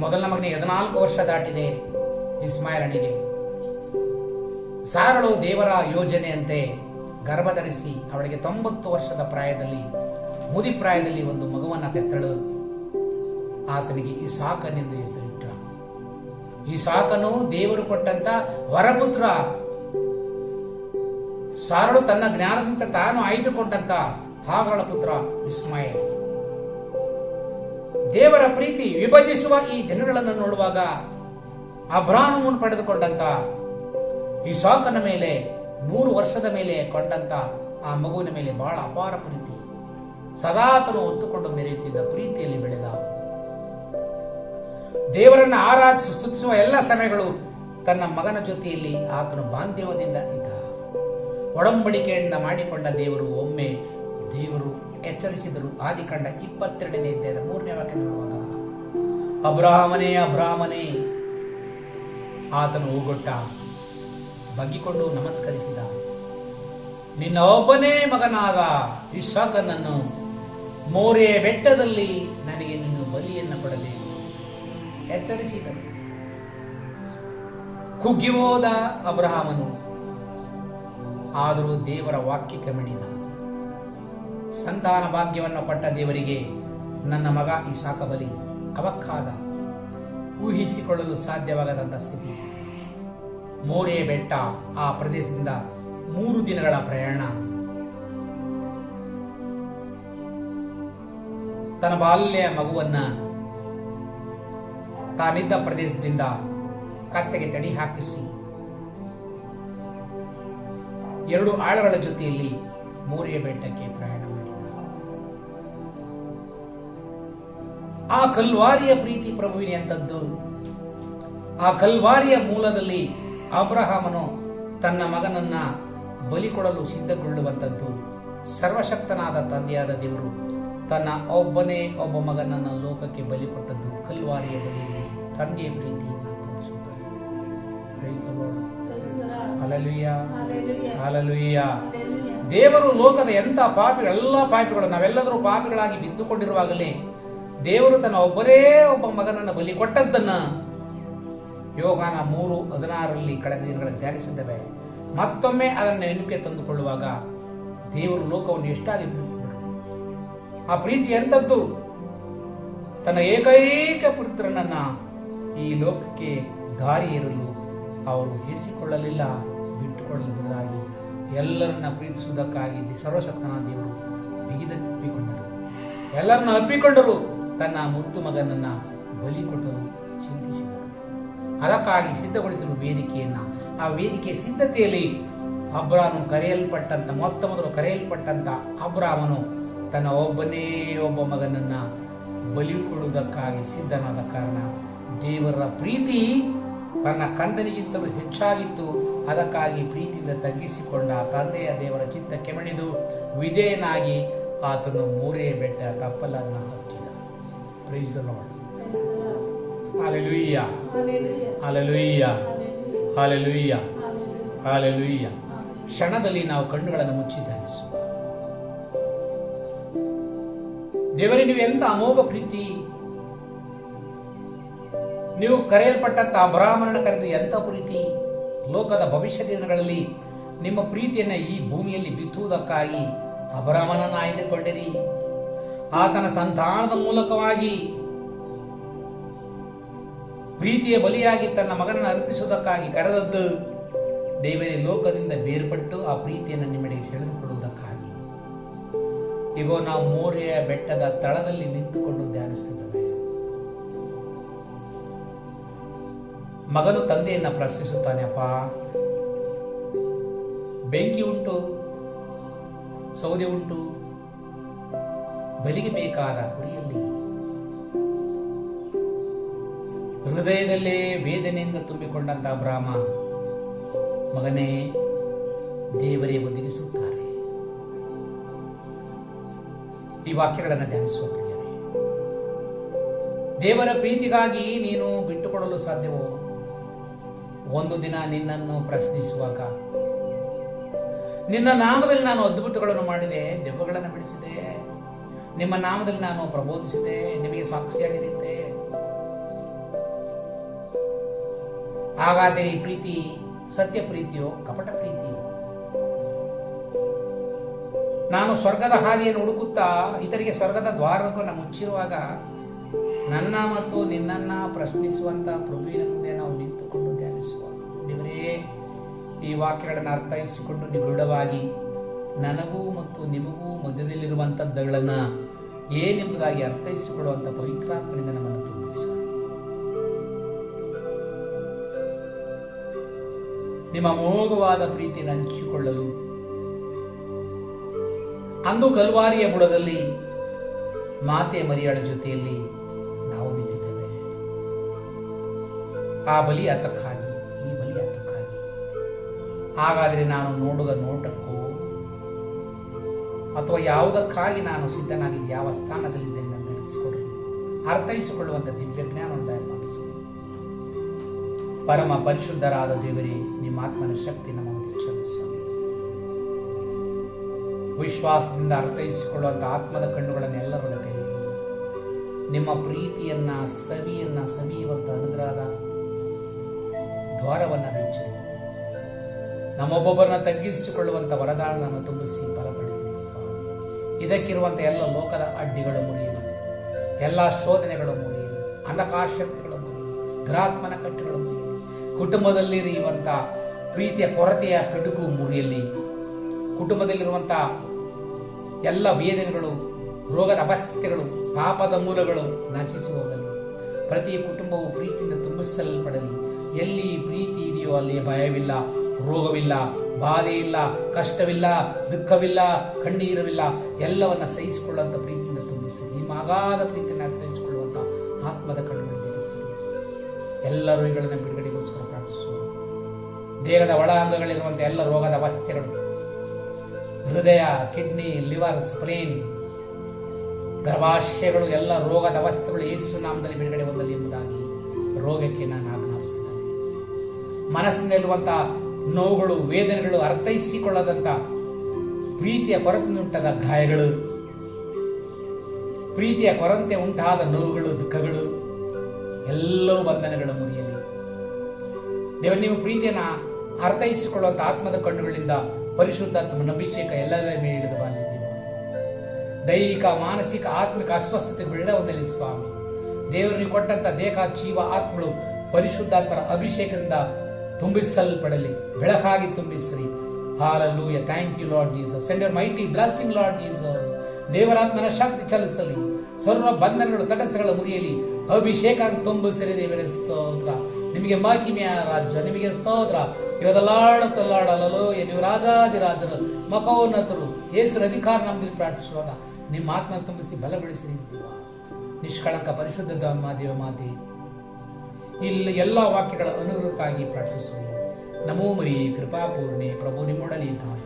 ಮೊದಲನ ಮಗನಿಗೆ 14 ವರ್ಷ ದಾಟಿದೆ. ಇಸ್ಮಾಯೇಲನಿಗೆ ಸಾರಳು ದೇವರ ಯೋಜನೆಯಂತೆ ಗರ್ಭಧರಿಸಿ ಅವಳಿಗೆ 90 ವರ್ಷದ ಪ್ರಾಯದಲ್ಲಿ, ಮುದಿ ಪ್ರಾಯದಲ್ಲಿ ಒಂದು ಮಗುವನ್ನ ತೆತ್ತಳು. ಆತನಿಗೆ ಇಸಾಕನೆಂದು ಹೆಸರಿಟ್ಟ. ಇಸಾಕನು ದೇವರು ಕೊಟ್ಟಂತ ವರಪುತ್ರ. ಸಾರಳು ತನ್ನ ಜ್ಞಾನದಂತೆ ತಾನು ಆಯ್ದುಕೊಂಡಂತ ಹಾಗರಳ ಪುತ್ರ ಇಸ್ಮಾಯೇಲ್. ದೇವರ ಪ್ರೀತಿ ವಿಭಜಿಸುವ ಈ ದಿನಗಳನ್ನು ನೋಡುವಾಗ ಅಬ್ರಾಮನು ಪಡೆದುಕೊಂಡಂತ ಇಸಾಕನ ಮೇಲೆ 100 ವರ್ಷದ ಮೇಲೆ ಕೊಂಡಂತ ಆ ಮಗುವಿನ ಮೇಲೆ ಬಹಳ ಅಪಾರ ಪ್ರೀತಿ, ಸದಾತನು ಹೊತ್ತುಕೊಂಡು ಮೆರೆಯುತ್ತಿದ್ದ ಪ್ರೀತಿಯಲ್ಲಿ ಬೆಳೆದ. ದೇವರನ್ನು ಆರಾಧಿಸಿ ಸ್ತುತಿಸುವ ಎಲ್ಲ ಸಮಯಗಳು ತನ್ನ ಮಗನ ಜೊತೆಯಲ್ಲಿ ಆತನು ಬಾಂಧವ್ಯದಿಂದ ಇದ್ದ. ಒಡಂಬಡಿಕೆಯನ್ನ ಮಾಡಿಕೊಂಡ ಒಮ್ಮೆ ದೇವರು ಎಚ್ಚರಿಸಿದರು. ಆದಿಕಾಂಡ 22ನೇ ಅಧ್ಯಾಯದ 3ನೇ ವಾಕ್ಯ ನೋಡುವಾಗ, ಅಬ್ರಾಮನೇ ಅಬ್ರಾಮನೇ, ಆತನು ಹೋಗೊಟ್ಟ, ಬಗ್ಗಿಕೊಂಡು ನಮಸ್ಕರಿಸಿದ. ನಿನ್ನ ಒಬ್ಬನೇ ಮಗನಾದ ಇಸಾಕನನ್ನು ಮೋರೆ ಬೆಟ್ಟದಲ್ಲಿ ನನಗೆ ನೀನು ಬಲಿಯನ್ನು ಕೊಡಬೇಕು ಎಚ್ಚರಿಸಿದನು. ಕುಗ್ಗಿ ಹೋದ ಅಬ್ರಹಾಮನು, ಆದರೂ ದೇವರ ವಾಕ್ಯಕ್ಕೆ ಮಣಿದ. ಸಂತಾನ ಭಾಗ್ಯವನ್ನು ಕೊಟ್ಟ ದೇವರಿಗೆ ನನ್ನ ಮಗ ಇಸಾಕ ಬಲಿ ಅವಕ್ಕಾದ, ಊಹಿಸಿಕೊಳ್ಳಲು ಸಾಧ್ಯವಾಗದಂತ ಸ್ಥಿತಿ. ಮೋರೆ ಬೆಟ್ಟ, ಆ ಪ್ರದೇಶದಿಂದ 3 ದಿನಗಳ ಪ್ರಯಾಣ. ತನ್ನ ಬಾಲ್ಯ ಮಗುವನ್ನ ತಾನಿದ್ದ ಪ್ರದೇಶದಿಂದ ಕತ್ತೆಗೆ ತಡಿ ಹಾಕಿಸಿ 2 ಆಳುಗಳ ಜೊತೆಯಲ್ಲಿ ಮೋರೆ ಬೆಟ್ಟಕ್ಕೆ ಪ್ರಯಾಣ ಮಾಡಿದ. ಆ ಕಲ್ವಾರಿಯ ಪ್ರೀತಿ ಪ್ರಭುವಿನಂತದ್ದು. ಆ ಕಲ್ವಾರಿಯ ಮೂಲದಲ್ಲಿ ಅಬ್ರಹಾಮನು ತನ್ನ ಮಗನನ್ನ ಬಲಿ ಕೊಡಲು ಸಿದ್ಧಗೊಳ್ಳುವಂತದ್ದು. ಸರ್ವಶಕ್ತನಾದ ತಂದೆಯಾದ ದೇವರು ತನ್ನ ಒಬ್ಬನೇ ಒಬ್ಬ ಮಗನನ್ನ ಲೋಕಕ್ಕೆ ಬಲಿ ಕೊಟ್ಟದ್ದು ಕಲ್ವಾರಿಯ ಬಲಿಯಲ್ಲಿ ತಂದೆಯ ಪ್ರೀತಿಯನ್ನು ತೋರಿಸುತ್ತಾರೆ. ದೇವರು ಲೋಕದ ಎಂತ ಎಲ್ಲ ಪಾಪಿಗಳು, ನಾವೆಲ್ಲರೂ ಪಾಪಿಗಳಾಗಿ ಬಿದ್ದುಕೊಂಡಿರುವಾಗಲೇ ದೇವರು ತನ್ನ ಒಬ್ಬರೇ ಒಬ್ಬ ಮಗನನ್ನು ಬಲಿ ಕೊಟ್ಟದ್ದನ್ನ ಯೋಹಾನ 3:16 ಕಳೆದ ದಿನಗಳಲ್ಲಿ ಧ್ಯಾನಿಸಿದ್ದೇವೆ. ಮತ್ತೊಮ್ಮೆ ಅದನ್ನು ನೆನಪಿಗೆ ತಂದುಕೊಳ್ಳುವಾಗ ದೇವರು ಲೋಕವನ್ನು ಎಷ್ಟಾಗಿ ಪ್ರೀತಿಸಿದರು. ಆ ಪ್ರೀತಿ ಎಂಥದ್ದು? ತನ್ನ ಏಕೈಕ ಪುತ್ರನನ್ನ ಈ ಲೋಕಕ್ಕೆ ದಾರಿ ಏರಲು ಅವರು ಎಸಿಕೊಳ್ಳಲಿಲ್ಲ, ಬಿಟ್ಟುಕೊಳ್ಳಲು ಬದಲಾಗಿ ಎಲ್ಲರನ್ನ ಪ್ರೀತಿಸುವುದಕ್ಕಾಗಿ ಸರ್ವಶಕ್ತನಾದ ದೇವರು ಬಿಗಿದಪ್ಪಿಕೊಂಡರು. ಎಲ್ಲರನ್ನ ಅಪ್ಪಿಕೊಂಡರು. ತನ್ನ ಮುದ್ದು ಮಗನನ್ನ ಬಲಿ ಕೊಟ್ಟರು, ಚಿಂತಿಸಿದರು. ಅದಕ್ಕಾಗಿ ಸಿದ್ಧಗೊಳಿಸಲು ವೇದಿಕೆಯನ್ನ, ಆ ವೇದಿಕೆಯ ಸಿದ್ಧತೆಯಲ್ಲಿ ಅಬ್ರಾಮನು ಮೊದಲು ಕರೆಯಲ್ಪಟ್ಟಂತ ಅಬ್ರಾಮನು ತನ್ನ ಒಬ್ಬನೇ ಒಬ್ಬ ಮಗನನ್ನ ಬಲಿ ಕೊಡುವುದಕ್ಕಾಗಿ ಸಿದ್ಧನಾದ ಕಾರಣ ದೇವರ ಪ್ರೀತಿ ತನ್ನ ಕಂದನಿಗಿಂತಲೂ ಹೆಚ್ಚಾಗಿತ್ತು. ಅದಕ್ಕಾಗಿ ಪ್ರೀತಿಯಿಂದ ತಗ್ಗಿಸಿಕೊಂಡ ತಂದೆಯ ದೇವರ ಚಿತ್ತಕ್ಕೆ ಮಣಿದು ವಿಧೇಯನಾಗಿ ಆತನು ಮೋರೆ ಬೆಟ್ಟ ತಪ್ಪಲನ್ನು ಹಚ್ಚಿದ. Price the lord. Hallelujah, hallelujah, hallelujah, hallelujah. ಕ್ಷಣದಲ್ಲಿ ನಾವು ಕಣ್ಣುಗಳನ್ನು ಮುಚ್ಚಿ ಧ್ಯಾನಿಸುವ. ದೇವರೇ, ನೀವು ಎಂತ ಅಮೋಘ ಪ್ರೀತಿ, ನೀವು ಕರೆಯಲ್ಪಟ್ಟಂತ ಅಬ್ರಹಾಮನನ್ನು ಕರೆದು ಎಂತ ಪ್ರೀತಿ. ಲೋಕದ ಭವಿಷ್ಯ ದಿನಗಳಲ್ಲಿ ನಿಮ್ಮ ಪ್ರೀತಿಯನ್ನ ಈ ಭೂಮಿಯಲ್ಲಿ ಬಿತ್ತುವುದಕ್ಕಾಗಿ ಅಬ್ರಹಾಮನನ್ನು ಆಯ್ದುಕೊಂಡಿರಿ. ಆತನ ಸಂತಾನದ ಮೂಲಕವಾಗಿ ಪ್ರೀತಿಯ ಬಲಿಯಾಗಿ ತನ್ನ ಮಗನನ್ನು ಅರ್ಪಿಸುವುದಕ್ಕಾಗಿ ಕರೆದದ್ದು ದೇವರೇ, ಲೋಕದಿಂದ ಬೇರ್ಪಟ್ಟು ಆ ಪ್ರೀತಿಯನ್ನು ನಿಮ್ಮೆಡೆಗೆ ಸೆಳೆದುಕೊಳ್ಳುವುದಕ್ಕಾಗಿ. ಈಗ ನಾವು ಮೋರೆಯ ಬೆಟ್ಟದ ತಳದಲ್ಲಿ ನಿಂತುಕೊಂಡು ಧ್ಯಾನಿಸುತ್ತಿದ್ದೇವೆ. ಮಗನು ತಂದೆಯನ್ನ ಪ್ರಶ್ನಿಸುತ್ತಾನೆ, ಅಪ್ಪ, ಬೆಂಕಿ ಉಂಟು, ಸೌದೆ ಉಂಟು, ಬಲಿಗೆ ಬೇಕಾದ ಕುರಿಯಲ್ಲಿ. ಹೃದಯದಲ್ಲೇ ವೇದನೆಯಿಂದ ತುಂಬಿಕೊಂಡಂತ ಅಬ್ರಹಾಮ, ಮಗನೇ, ದೇವರೇ ಒದಗಿಸುತ್ತಾರೆ. ಈ ವಾಕ್ಯಗಳನ್ನು ಧ್ಯಾನಿಸುವ ಪ್ರಿಯರೇ, ದೇವರ ಪ್ರೀತಿಗಾಗಿ ನೀನು ಬಿಟ್ಟುಕೊಡಲು ಸಾಧ್ಯವೋ? ಒಂದು ದಿನ ನಿನ್ನನ್ನು ಪ್ರಶ್ನಿಸುವಾಗ, ನಿನ್ನ ನಾಮದಲ್ಲಿ ನಾನು ಅದ್ಭುತಗಳನ್ನು ಮಾಡಿದೆ, ದೆವ್ವಗಳನ್ನು ಬಿಡಿಸಿದೆ, ನಿಮ್ಮ ನಾಮದಲ್ಲಿ ನಾನು ಪ್ರಬೋಧಿಸಿದೆ, ನಿಮಗೆ ಸಾಕ್ಷಿಯಾಗಿದ್ದೆ. ಹಾಗಾದರೆ ಈ ಪ್ರೀತಿ ಸತ್ಯ ಪ್ರೀತಿಯೋ ಕಪಟ ಪ್ರೀತಿಯೋ? ನಾನು ಸ್ವರ್ಗದ ಹಾದಿಯನ್ನು ಹುಡುಕುತ್ತಾ ಇತರಿಗೆ ಸ್ವರ್ಗದ ದ್ವಾರವನ್ನು ಮುಚ್ಚಿರುವಾಗ ನನ್ನ ಮತ್ತು ನಿನ್ನನ್ನ ಪ್ರಶ್ನಿಸುವಂತ ಪ್ರಭುವಿನ ಮುಂದೆ ನಾವು ನಿಂತುಕೊಂಡು ಧ್ಯಾನಿಸುವ. ದೇವರೇ, ಈ ವಾಕ್ಯಗಳನ್ನು ಅರ್ಥೈಸಿಕೊಂಡು ನಿಗೂಢವಾಗಿ ನನಗೂ ಮತ್ತು ನಿಮಗೂ ಮಧ್ಯದಲ್ಲಿರುವಂತಹದ್ದುಗಳನ್ನ ಏನೆಂಬುದಾಗಿ ಅರ್ಥೈಸಿಕೊಳ್ಳುವಂತ ಪವಿತ್ರಾತ್ಮನಿಂದ ನಮ್ಮನ್ನು ತುಂಬಿಸಿ. ನಿಮ್ಮ ಅಮೋಘವಾದ ಪ್ರೀತಿಯನ್ನು ಹಂಚಿಕೊಳ್ಳಲು ಅಂದು ಕಲ್ವಾರಿಯ ಬುಡದಲ್ಲಿ ಮಾತೆ ಮರಿಯಾಳ ಜೊತೆಯಲ್ಲಿ ನಾವು ನಿಂತಿದ್ದೇವೆ. ಆ ಬಲಿ ಹತಕ್ಕಾಗಿ, ಈ ಬಲಿ ಹತಕ್ಕಾಗಿ. ಹಾಗಾದರೆ ನಾನು ನೋಡುವ ನೋಟಕ್ಕೂ ಅಥವಾ ಯಾವುದಕ್ಕಾಗಿ ನಾನು ಸಿದ್ಧನಾಗಿದ್ದೆ, ಯಾವ ಸ್ಥಾನದಲ್ಲಿದ್ದೇನೆ ನಾನು ನಡೆಸಿಕೊಡ್ರಿ. ಅರ್ಥೈಸಿಕೊಳ್ಳುವಂಥ ದಿವ್ಯ ಜ್ಞಾನವನ್ನು ದಯಮಾಡಿಸಿ. ಪರಮ ಪರಿಶುದ್ಧರಾದ ದೇವರೇ, ನಿಮ್ಮ ಆತ್ಮನ ಶಕ್ತಿ ನಮಗೆ ಕ್ಷಮಿಸಲಿ. ವಿಶ್ವಾಸದಿಂದ ಅರ್ಥೈಸಿಕೊಳ್ಳುವಂಥ ಆತ್ಮದ ಕಣ್ಣುಗಳನ್ನು ಎಲ್ಲರೊಳಗೆ ತೆರೆಯಿರಿ. ನಿಮ್ಮ ಪ್ರೀತಿಯನ್ನ ಸವಿಯುವಂಥ ಅನುಗ್ರಹದ ದ್ವಾರವನ್ನು ಬಿಚ್ಚಿರಿ. ನಮ್ಮೊಬ್ಬೊಬ್ಬರನ್ನ ತಗ್ಗಿಸಿಕೊಳ್ಳುವಂಥ ವರದಾನವನ್ನು ತುಂಬಿಸಿ ಬಲಪಡಿಸಿರಿ ಸ್ವಾಮಿ. ಇದಕ್ಕಿರುವಂಥ ಎಲ್ಲ ಲೋಕದ ಅಡ್ಡಿಗಳು ಮುರಿಯಲಿ, ಎಲ್ಲ ಶೋಧನೆಗಳು ಮುರಿಯಲಿ, ಅಂಧಕಾರ ಶಕ್ತಿಗಳು ಮುರಿಯಲಿ, ದುರಾತ್ಮನ ಕಟ್ಟುಗಳು ಮುರಿಯಲಿ, ಕುಟುಂಬದಲ್ಲಿರುವಂಥ ಪ್ರೀತಿಯ ಕೊರತೆಯ ಪಿಡುಗು ಮುರಿಯಲಿ, ಕುಟುಂಬದಲ್ಲಿರುವಂಥ ಎಲ್ಲ ವೇದನೆಗಳು, ರೋಗದ ಅವಸ್ಥೆಗಳು, ಪಾಪದ ಮೂಲಗಳು ನಾಚಿಸಿ ಹೋಗಲಿ. ಪ್ರತಿ ಕುಟುಂಬವು ಪ್ರೀತಿಯಿಂದ ತುಂಬಿಸಲ್ಪಡಲಿ. ಎಲ್ಲಿ ಪ್ರೀತಿ ಇದೆಯೋ ಅಲ್ಲಿ ಭಯವಿಲ್ಲ, ರೋಗವಿಲ್ಲ, ಬಾಧೆ ಇಲ್ಲ, ಕಷ್ಟವಿಲ್ಲ, ದುಃಖವಿಲ್ಲ, ಕಣ್ಣೀರವಿಲ್ಲ. ಎಲ್ಲವನ್ನ ಸಹಿಸಿಕೊಳ್ಳುವಂಥ ಪ್ರೀತಿಯಿಂದ ತುಂಬಿಸಿ. ನಿಮ್ಮ ಅಗಾಧ ಪ್ರೀತಿಯನ್ನು ಅರ್ಥೈಸಿಕೊಳ್ಳುವಂಥ ಆತ್ಮದ ಕಣ್ಣುಗಳಿಗೆ ಇರಿಸಿ. ಎಲ್ಲ ರೋಗಿಗಳನ್ನು ಬಿಡುಗಡೆಗೋಸ್ಕರ ಪ್ರಾರ್ಥಿಸುವ. ದೇಹದ ಒಳಾಂಗಗಳಿರುವಂಥ ಎಲ್ಲ ರೋಗದ ಅವಸ್ಥೆಗಳು, ಹೃದಯ, ಕಿಡ್ನಿ, ಲಿವರ್, ಸ್ಪ್ಲೇನ್, ಗರ್ಭಾಶಯಗಳು, ಎಲ್ಲ ರೋಗದ ಅವಸ್ಥೆಗಳು ಯೇಸು ನಾಮದಲ್ಲಿ ಬಿಡುಗಡೆ ಹೊಂದಲಿ ಎಂಬುದಾಗಿ ರೋಗಕ್ಕೆ ನಾನು ಆಜ್ಞಾಪಿಸಿದ್ದೇನೆ. ಮನಸ್ಸಿನಲ್ಲಿರುವಂತಹ ನೋವುಗಳು, ವೇದನೆಗಳು, ಅರ್ಥೈಸಿಕೊಳ್ಳದಂತ ಪ್ರೀತಿಯ ಕೊರತೆ ಉಂಟಾದ ಗಾಯಗಳು, ಪ್ರೀತಿಯ ಕೊರತೆ ಉಂಟಾದ ನೋವುಗಳು, ದುಃಖಗಳು, ಎಲ್ಲವೂ ಬಂಧನಗಳು ಮುರಿಯಲಿ. ದೇವರು, ನೀವು ಪ್ರೀತಿಯನ್ನ ಅರ್ಥೈಸಿಕೊಳ್ಳುವಂತ ಆತ್ಮದ ಕಣ್ಣುಗಳಿಂದ ಪರಿಶುದ್ಧಾತ್ಮನ ಅಭಿಷೇಕ ಎಲ್ಲರ ಮೇಲೆ ಇಳಿದು ಬಂದಿದ್ದೀವಿ. ದೈಹಿಕ, ಮಾನಸಿಕ, ಆತ್ಮಿಕ ಅಸ್ವಸ್ಥತೆ ಬಿಡುಗಡೆ ಹೊಂದಲಿ ಸ್ವಾಮಿ. ದೇವರು ನೀವು ಕೊಟ್ಟಂತ ದೇಹ, ಜೀವ, ಆತ್ಮಗಳು ಪರಿಶುದ್ಧಾತ್ಮನ ಅಭಿಷೇಕದಿಂದ ತುಂಬಿಸಲ್ಪಡಲಿ, ಬೆಳಕಾಗಿ ತುಂಬಿಸ್ರಿ. Hallelujah. Thank you Lord Jesus. Send your mighty blessing Lord Jesus. ದೇವರಾತ್ಮನ ಶಕ್ತಿ ಚಲಿಸಲಿ, ಸರ್ವ ಬಂಧನಗಳು, ತಟಸ್ಥಗಳು ಮುರಿಯಲಿ, ಅಭಿಷೇಕ ತುಂಬಿಸಿರಿ. ದೇವರೇ ಸ್ತೋತ್ರ. ನಿಮಗೆ ಮಹಿಮೆಯ ರಾಜ್ಯ, ನಿಮಗೆ ಸ್ತೋತ್ರ. ಇವತ್ತಲ್ಲಾಡಲೋ ನೀವು ರಾಜಾದಿರಾಜರು, ಮಕೋನ್ನತರು, ಯೇಸುರ ಅಧಿಕಾರ ನಮ್ಮಲ್ಲಿ ಪ್ರಾರ್ಥಿಸುವಾಗ ನಿಮ್ಮ ಆತ್ಮ ತುಂಬಿಸಿ ಬಲಗೊಳಿಸಿರಿ. ನಿಷ್ಕಳಂಕ ಪರಿಶುದ್ಧ ದೇವ ಮಾತೆ, ಇಲ್ಲಿ ಎಲ್ಲ ವಾಕ್ಯಗಳ ಅನುಗ್ರಹಕ್ಕಾಗಿ ಪ್ರಾರ್ಥಿಸುವೆ. ನಮೋ ಮರಿಯೇ ಕೃಪಾಪೂರ್ಣೆ, ಪ್ರಭು ನಿಮ್ಮೊಡನೆ ಇದ್ದಾನೆ.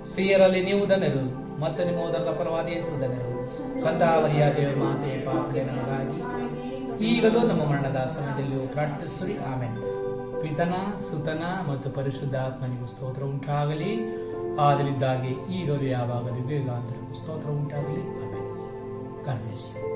ಸ್ತ್ರೀಯರಲ್ಲಿ ನೀವು ಧನ್ಯರು ಮತ್ತು ನಿಮ್ಮ ಉದರದ ಫಲವಾದ ಯೇಸು ಧನ್ಯರು. ಸಂತಾವರಿಯ ದೇವ ಮಾತೆ ಪಾಪಗಳೇ ನಮಗಾಗಿ ಈಗಲೂ ನಮ್ಮ ಮರಣದ ಸಮಯದಲ್ಲಿಯೂ ಪ್ರಾರ್ಥಿಸಿರಿ. ಆಮೇಲೆ ಪಿತನ ಸುತನ ಮತ್ತು ಪರಿಶುದ್ಧಾತ್ಮನಿಗೂ ಸ್ತೋತ್ರ ಉಂಟಾಗಲಿ, ಆದಲಿದ್ದಾಗೆ ಈಗಲೂ ಯಾವಾಗಲೂ ಯುಗಾಂತರಕ್ಕೂ ಸ್ತೋತ್ರ ಉಂಟಾಗಲಿ. ಆಮೇಲೆ. God bless you.